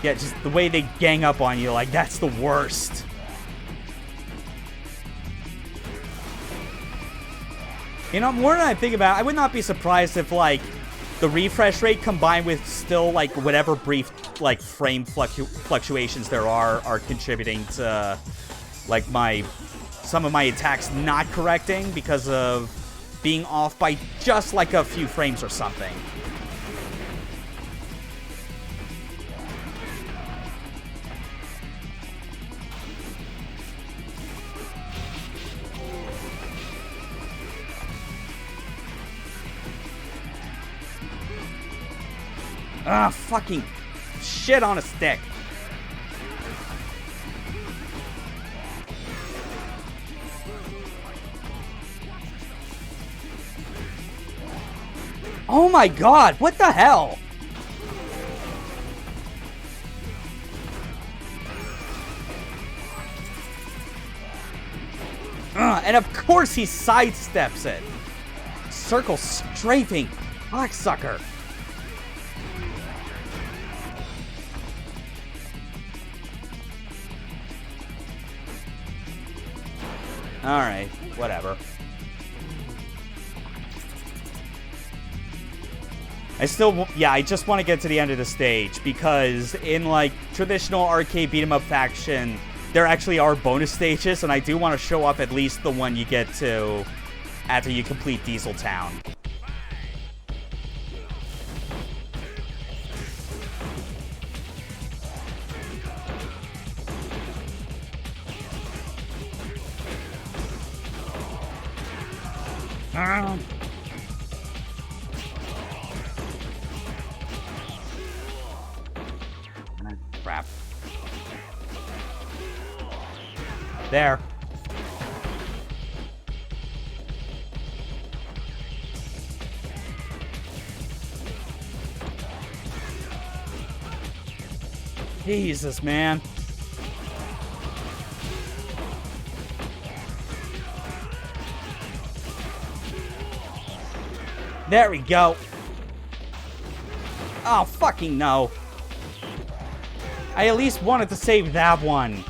Yeah, just the way they gang up on you, like, that's the worst. You know, more than I think about it, I would not be surprised if, like, the refresh rate combined with still, like, whatever brief, like, frame fluctuations there are contributing to, like, some of my attacks not correcting because of being off by just, like, a few frames or something. Ah, fucking shit on a stick. Oh my god, what the hell? And of course he sidesteps it. Circle strafing. Cocksucker. Alright, whatever. I just want to get to the end of the stage, because in, like, traditional arcade beat-em-up faction, there actually are bonus stages, and I do want to show up at least the one you get to after you complete Diesel Town. Crap. There. Jesus, man. There we go. Oh, fucking no. I at least wanted to save that one.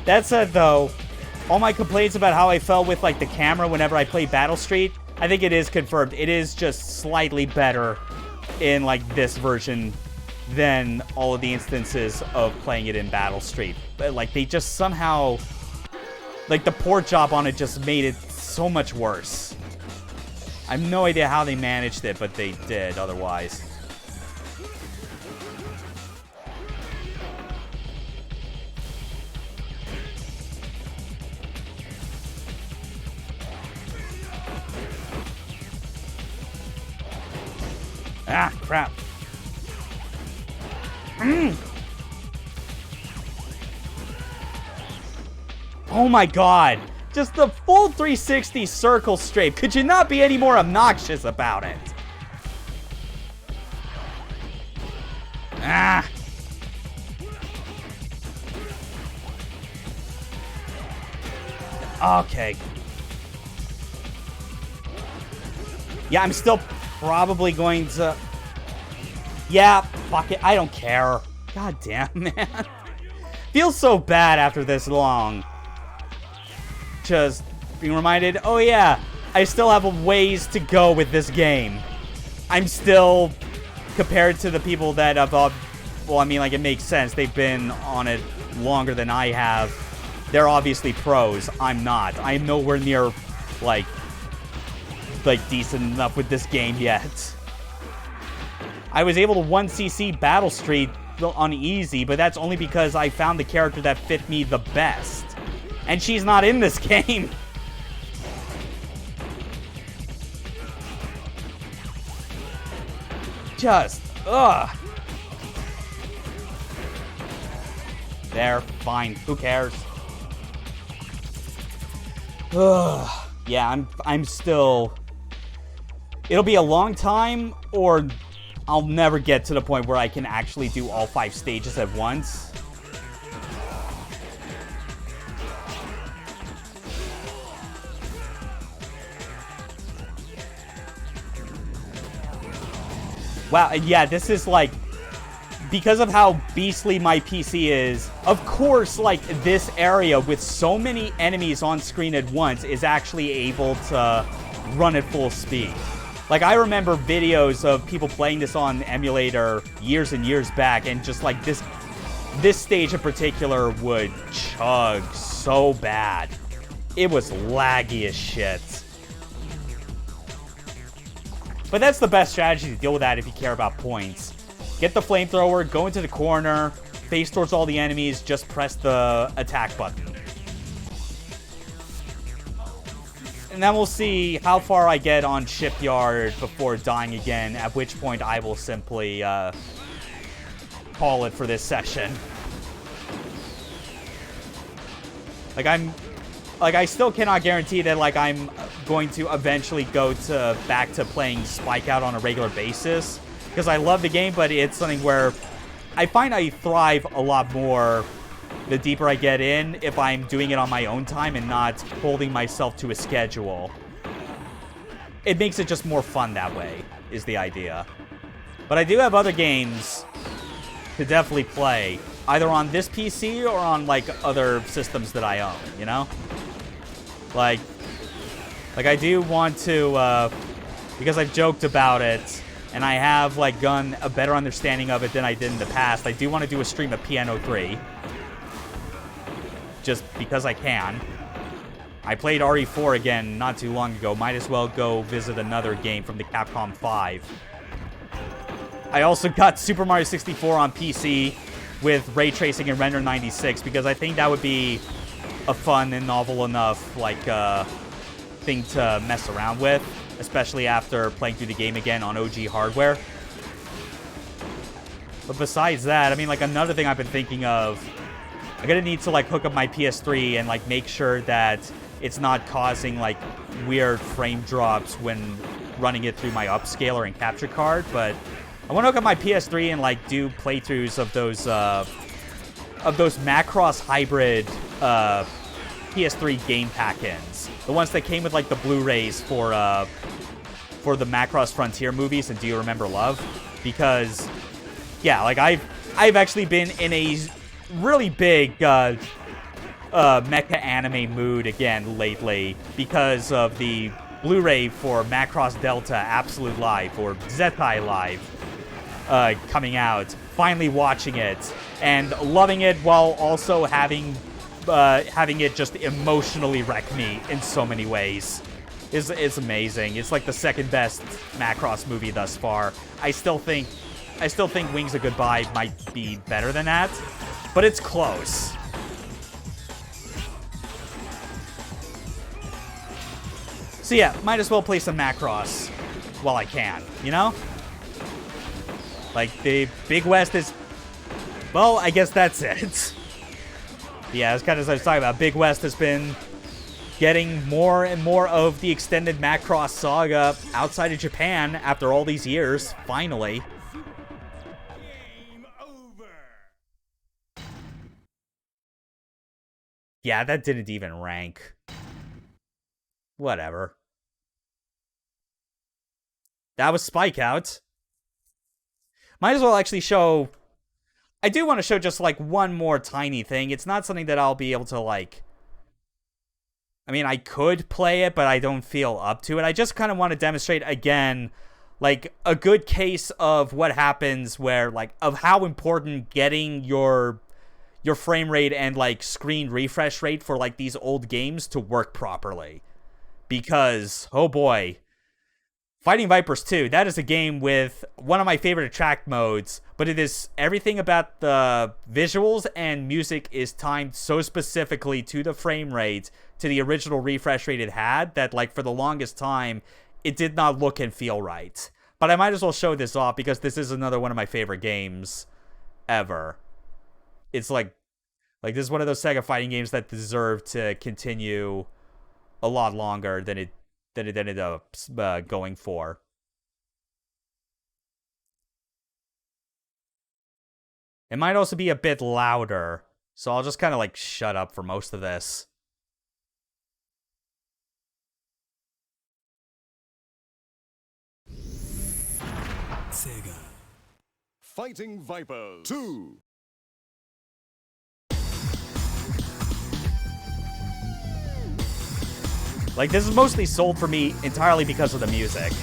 That said, though, all my complaints about how I felt with, like, the camera whenever I play Battle Street, I think it is confirmed. It is just slightly better in, like, this version than all of the instances of playing it in Battle Street. But, like, they just somehow, like, the port job on it just made it so much worse. I have no idea how they managed it, but they did otherwise. Ah, crap. Oh my god. Just the full 360 circle strafe. Could you not be any more obnoxious about it? Ah! Okay. Yeah, I'm still probably going to... Yeah, fuck it. I don't care. God damn, man. Feels so bad after this long. Just being reminded, oh yeah, I still have a ways to go with this game. I'm still, compared to the people that have, well, I mean, like, it makes sense. They've been on it longer than I have. They're obviously pros. I'm not. I'm nowhere near, like decent enough with this game yet. I was able to 1cc Battle Street on easy, but that's only because I found the character that fit me the best. And she's not in this game. Just, ugh. There, fine. Who cares? Ugh. Yeah, I'm still... It'll be a long time, or I'll never get to the point where I can actually do all 5 stages at once. Wow, yeah, this is like, because of how beastly my PC is, of course, like, this area with so many enemies on screen at once is actually able to run at full speed. Like, I remember videos of people playing this on emulator years and years back, and just like this stage in particular would chug so bad. It was laggy as shit. But that's the best strategy to deal with that if you care about points. Get the flamethrower, go into the corner, face towards all the enemies, just press the attack button. And then we'll see how far I get on Shipyard before dying again, at which point I will simply call it for this session. I still cannot guarantee that, like, I'm going to eventually go back to playing Spikeout on a regular basis, because I love the game, but it's something where I find I thrive a lot more the deeper I get in if I'm doing it on my own time and not holding myself to a schedule. It makes it just more fun that way, is the idea. But I do have other games to definitely play, either on this PC or on, like, other systems that I own, you know? Like I do want to, because I've joked about it, and I have, like, gotten a better understanding of it than I did in the past, I do want to do a stream of Piano 3. Just because I can. I played RE4 again not too long ago. Might as well go visit another game from the Capcom 5. I also got Super Mario 64 on PC with ray tracing and render 96 because I think that would be a fun and novel enough, like, thing to mess around with, especially after playing through the game again on OG hardware. But besides that, I mean, like, another thing I've been thinking of, I'm gonna need to, like, hook up my PS3 and, like, make sure that it's not causing, like, weird frame drops when running it through my upscaler and capture card, but I want to hook up my PS3 and, like, do playthroughs of those Macross hybrid PS3 game pack-ins. The ones that came with, like, the Blu-rays for the Macross Frontier movies and Do You Remember Love? Because, yeah, like, I've actually been in a really big mecha anime mood again lately because of the Blu-ray for Macross Delta Absolute Live, or Zettai Live, coming out. Finally watching it and loving it, while also having it just emotionally wreck me in so many ways. It's amazing. It's like the second best Macross movie thus far. I still think Wings of Goodbye might be better than that, but it's close. So yeah, might as well play some Macross while I can, you know? Like, the Big West is... Well, I guess that's it. Yeah, as kind of as I was talking about, Big West has been getting more and more of the extended Macross saga outside of Japan after all these years, finally. Yeah, that didn't even rank. Whatever. That was Spikeout. Might as well actually show. I do want to show just like one more tiny thing. It's not something that I'll be able to like. I mean, I could play it, but I don't feel up to it. I just kind of want to demonstrate again, like a good case of what happens where, like, of how important getting your frame rate and like screen refresh rate for like these old games to work properly. Because oh boy, Fighting Vipers 2, that is a game with one of my favorite attract modes, but it is everything about the visuals and music is timed so specifically to the frame rate, to the original refresh rate it had, that like for the longest time, it did not look and feel right. But I might as well show this off because this is another one of my favorite games ever. It's like this is one of those Sega fighting games that deserve to continue a lot longer than it ended up going for. It might also be a bit louder, so I'll just kind of like shut up for most of this. Sega Fighting Vipers 2. Like, this is mostly sold for me entirely because of the music.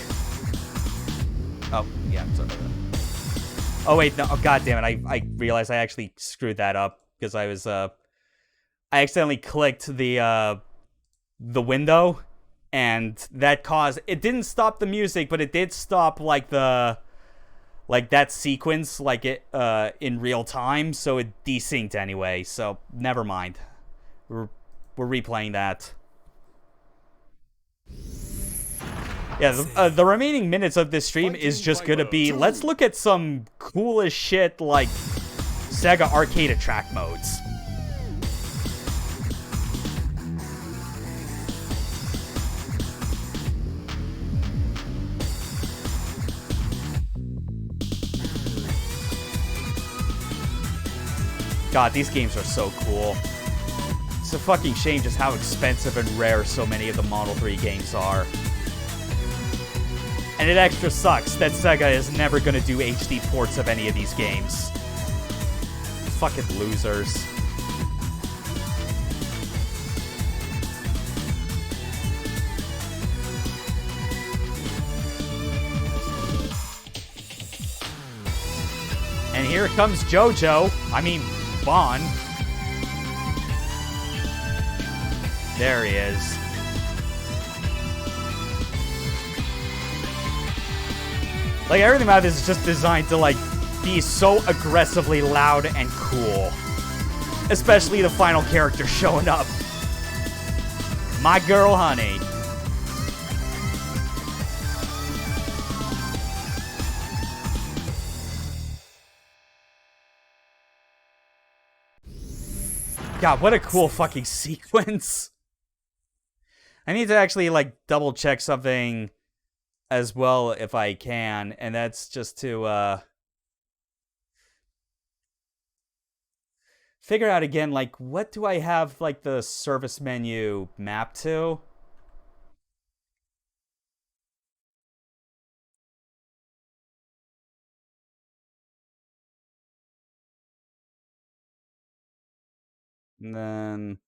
Oh, yeah, sorry about that. Oh, wait, no, oh, god damn it, I realized I actually screwed that up, because I accidentally clicked the window, and that caused, it didn't stop the music, but it did stop, like, that sequence, like, it, in real time, so it desynced anyway, so, never mind. We're replaying that. Yeah, the remaining minutes of this stream is just gonna be, let's look at some cool as shit, like, Sega arcade attract modes. God, these games are so cool. It's a fucking shame just how expensive and rare so many of the Model 3 games are. And it extra sucks that Sega is never gonna do HD ports of any of these games. Fucking losers. And here comes JoJo. I mean, Bon. There he is. Like, everything about this is just designed to, like, be so aggressively loud and cool. Especially the final character showing up. My girl, honey. God, what a cool fucking sequence. I need to actually, like, double check something as well if I can, and that's just to figure out again, like, what do I have, like, the service menu mapped to? And then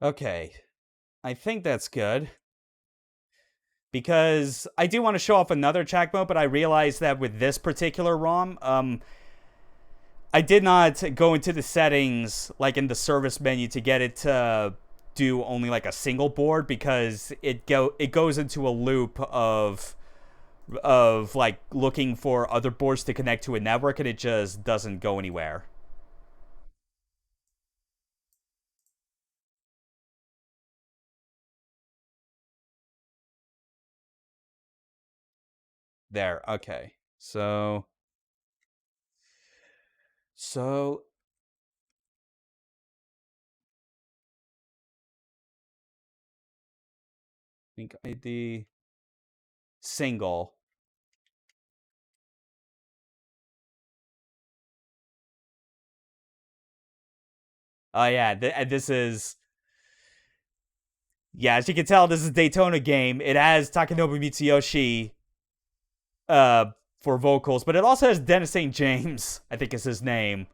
okay, I think that's good. Because I do want to show off another track mode, but I realized that with this particular ROM, I did not go into the settings, like in the service menu, to get it to do only like a single board, because it goes into a loop of like looking for other boards to connect to a network, and it just doesn't go anywhere. There, okay. So think I made the single. Oh yeah, this is... Yeah, as you can tell, this is a Daytona game. It has Takanobu Mitsuyoshi for vocals, but it also has Dennis St. James, I think is his name.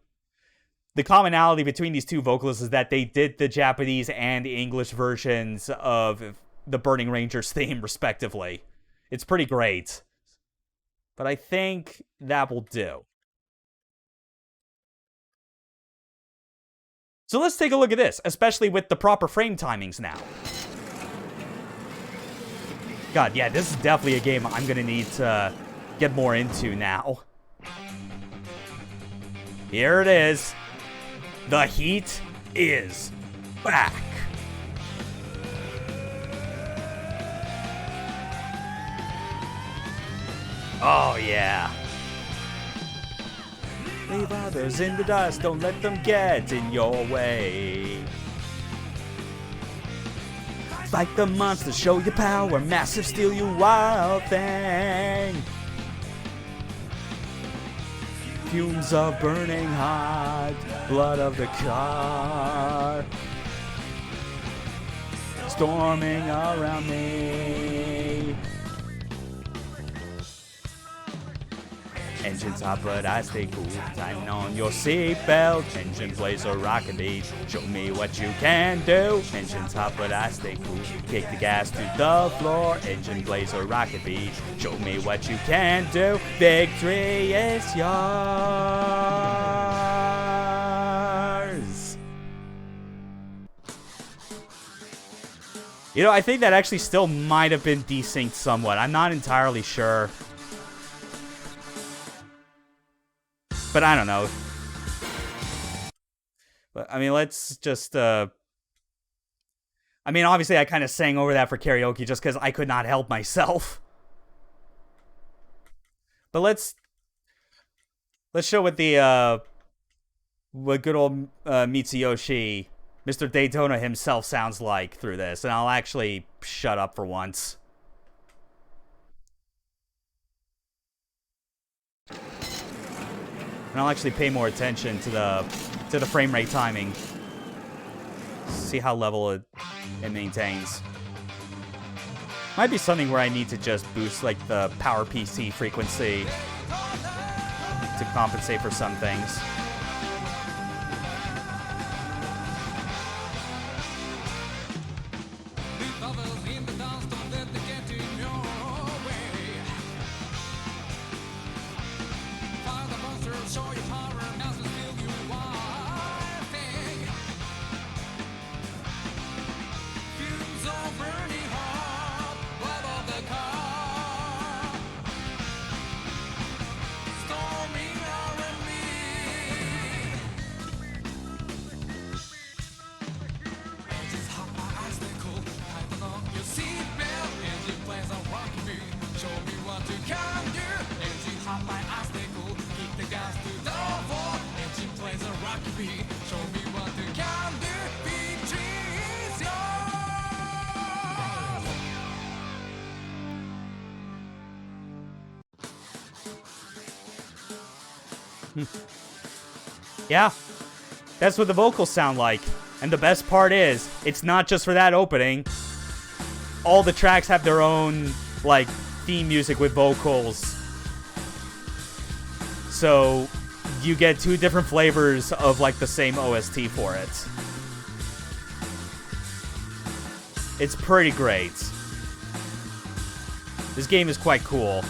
The commonality between these two vocalists is that they did the Japanese and the English versions of the Burning Rangers theme, respectively. It's pretty great. But I think that will do. So let's take a look at this, especially with the proper frame timings now. God, yeah, this is definitely a game I'm going to need to get more into now. Here it is. The heat is back. Oh, yeah. Leave others in the dust, don't let them get in your way. Fight the monster, show your power, massive, steal you wild thing. Fumes are burning hot, blood of the car storming around me. Engine's hot, but I stay cool. Tighten on your seatbelt. Engine plays a rocket beat. Show me what you can do. Engine's hot, but I stay cool. Kick the gas to the floor. Engine plays a rocket beat. Show me what you can do. Victory is yours. You know, I think that actually still might have been desynced somewhat. I'm not entirely sure. But I don't know. But I mean, let's just... I mean, obviously I kind of sang over that for karaoke just because I could not help myself. But let's show what the... what good old Mitsuyoshi, Mr. Daytona himself sounds like through this. And I'll actually shut up for once. And I'll actually pay more attention to the frame rate timing. See how level it maintains. Might be something where I need to just boost like the power PC frequency to compensate for some things. Yeah, that's what the vocals sound like. And the best part is, it's not just for that opening. All the tracks have their own, like, theme music with vocals. So, you get two different flavors of, like, the same OST for it. It's pretty great. This game is quite cool.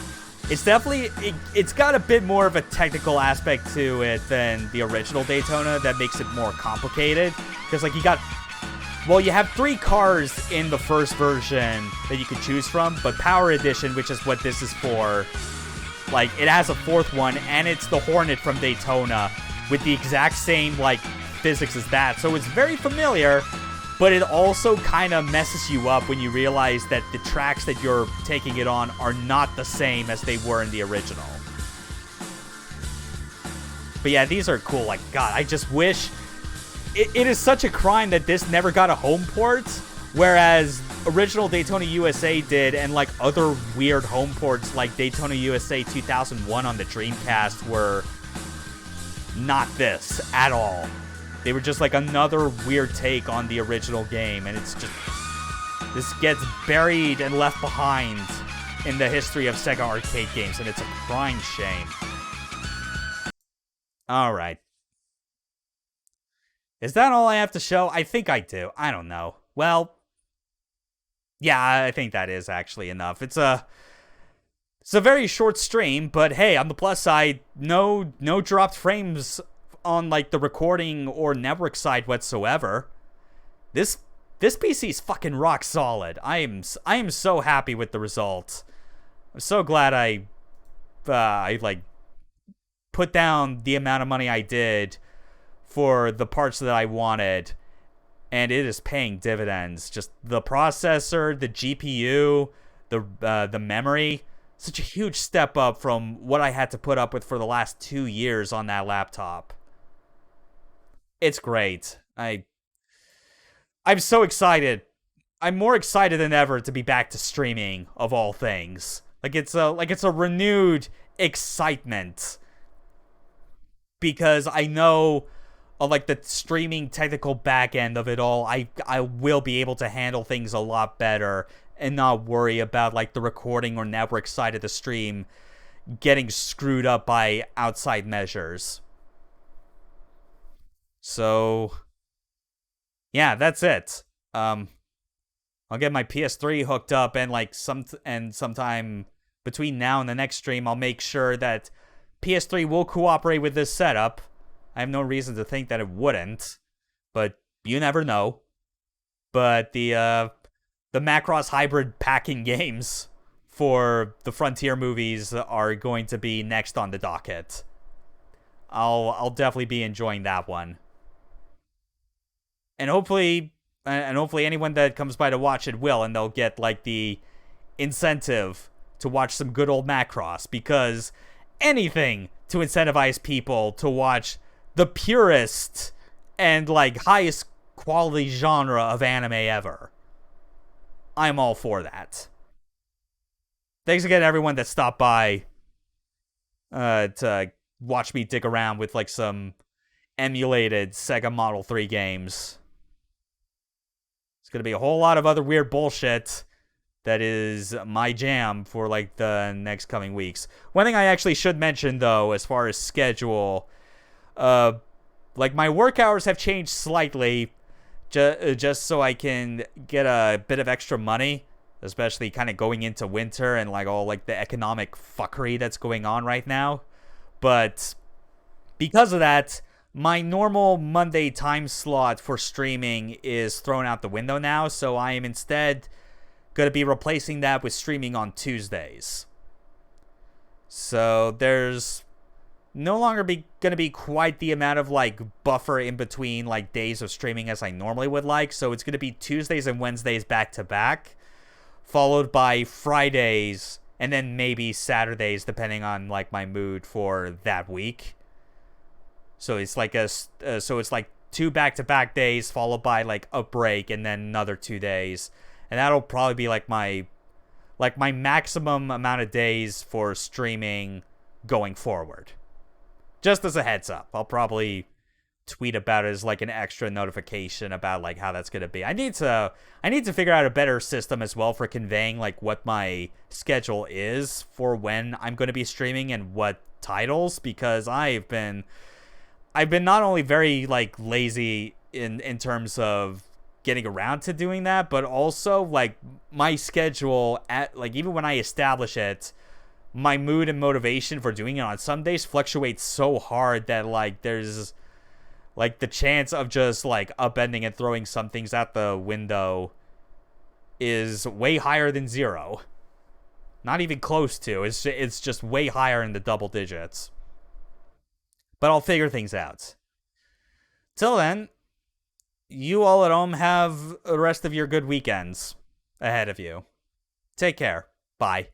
It's definitely, it's got a bit more of a technical aspect to it than the original Daytona that makes it more complicated. Because, like, you have 3 cars in the first version that you could choose from, but Power Edition, which is what this is for, like, it has a 4th one, and it's the Hornet from Daytona with the exact same, like, physics as that. So it's very familiar, but it also kind of messes you up when you realize that the tracks that you're taking it on are not the same as they were in the original. But yeah, these are cool. Like, God, I just wish... It is such a crime that this never got a home port, Whereas original Daytona USA did, and like other weird home ports like Daytona USA 2001 on the Dreamcast were not this at all. They were just like another weird take on the original game, and it's just, this gets buried and left behind in the history of Sega arcade games, and it's a crying shame. Alright. Is that all I have to show? I think I do. I don't know. Well, yeah, I think that is actually enough. It's a very short stream, but hey, on the plus side, no dropped frames on like the recording or network side whatsoever. This PC's fucking rock solid. I am so happy with the result. I'm so glad I like put down the amount of money I did for the parts that I wanted, and it is paying dividends. Just the processor, the GPU, the memory, such a huge step up from what I had to put up with for the last 2 years on that laptop. It's great. I'm so excited. I'm more excited than ever to be back to streaming, of all things. It's a renewed excitement, because I know like the streaming technical back end of it all, I will be able to handle things a lot better and not worry about like the recording or network side of the stream getting screwed up by outside measures. So yeah, that's it. I'll get my PS3 hooked up, and like sometime between now and the next stream, I'll make sure that PS3 will cooperate with this setup. I have no reason to think that it wouldn't, but you never know. But the Macross hybrid packing games for the Frontier movies are going to be next on the docket. I'll definitely be enjoying that one. And hopefully anyone that comes by to watch it will, and they'll get like the incentive to watch some good old Macross, because anything to incentivize people to watch the purest and like highest quality genre of anime ever, I'm all for that. Thanks again to everyone that stopped by to watch me dig around with like some emulated Sega Model 3 games. It's gonna be a whole lot of other weird bullshit that is my jam for like the next coming weeks. One thing I actually should mention though, as far as schedule, like my work hours have changed slightly, just so I can get a bit of extra money, especially kind of going into winter and like all like the economic fuckery that's going on right now. But because of that, my normal Monday time slot for streaming is thrown out the window now, so I am instead going to be replacing that with streaming on Tuesdays. So there's no longer going to be quite the amount of like buffer in between like days of streaming as I normally would like. So it's going to be Tuesdays and Wednesdays back to back, followed by Fridays, and then maybe Saturdays depending on like my mood for that week. So it's like it's like 2 back-to-back days followed by like a break and then another 2 days. And that'll probably be like my maximum amount of days for streaming going forward. Just as a heads up, I'll probably tweet about it as like an extra notification about like how that's gonna be. I need to figure out a better system as well for conveying like what my schedule is for when I'm gonna be streaming and what titles, because I've been not only very like lazy in terms of getting around to doing that, but also like my schedule at like even when I establish it, my mood and motivation for doing it on some days fluctuates so hard that like there's like the chance of just like upending and throwing some things out the window is way higher than 0. Not even close to. It's just way higher in the double digits. But I'll figure things out. Till then, you all at home have the rest of your good weekends ahead of you. Take care. Bye.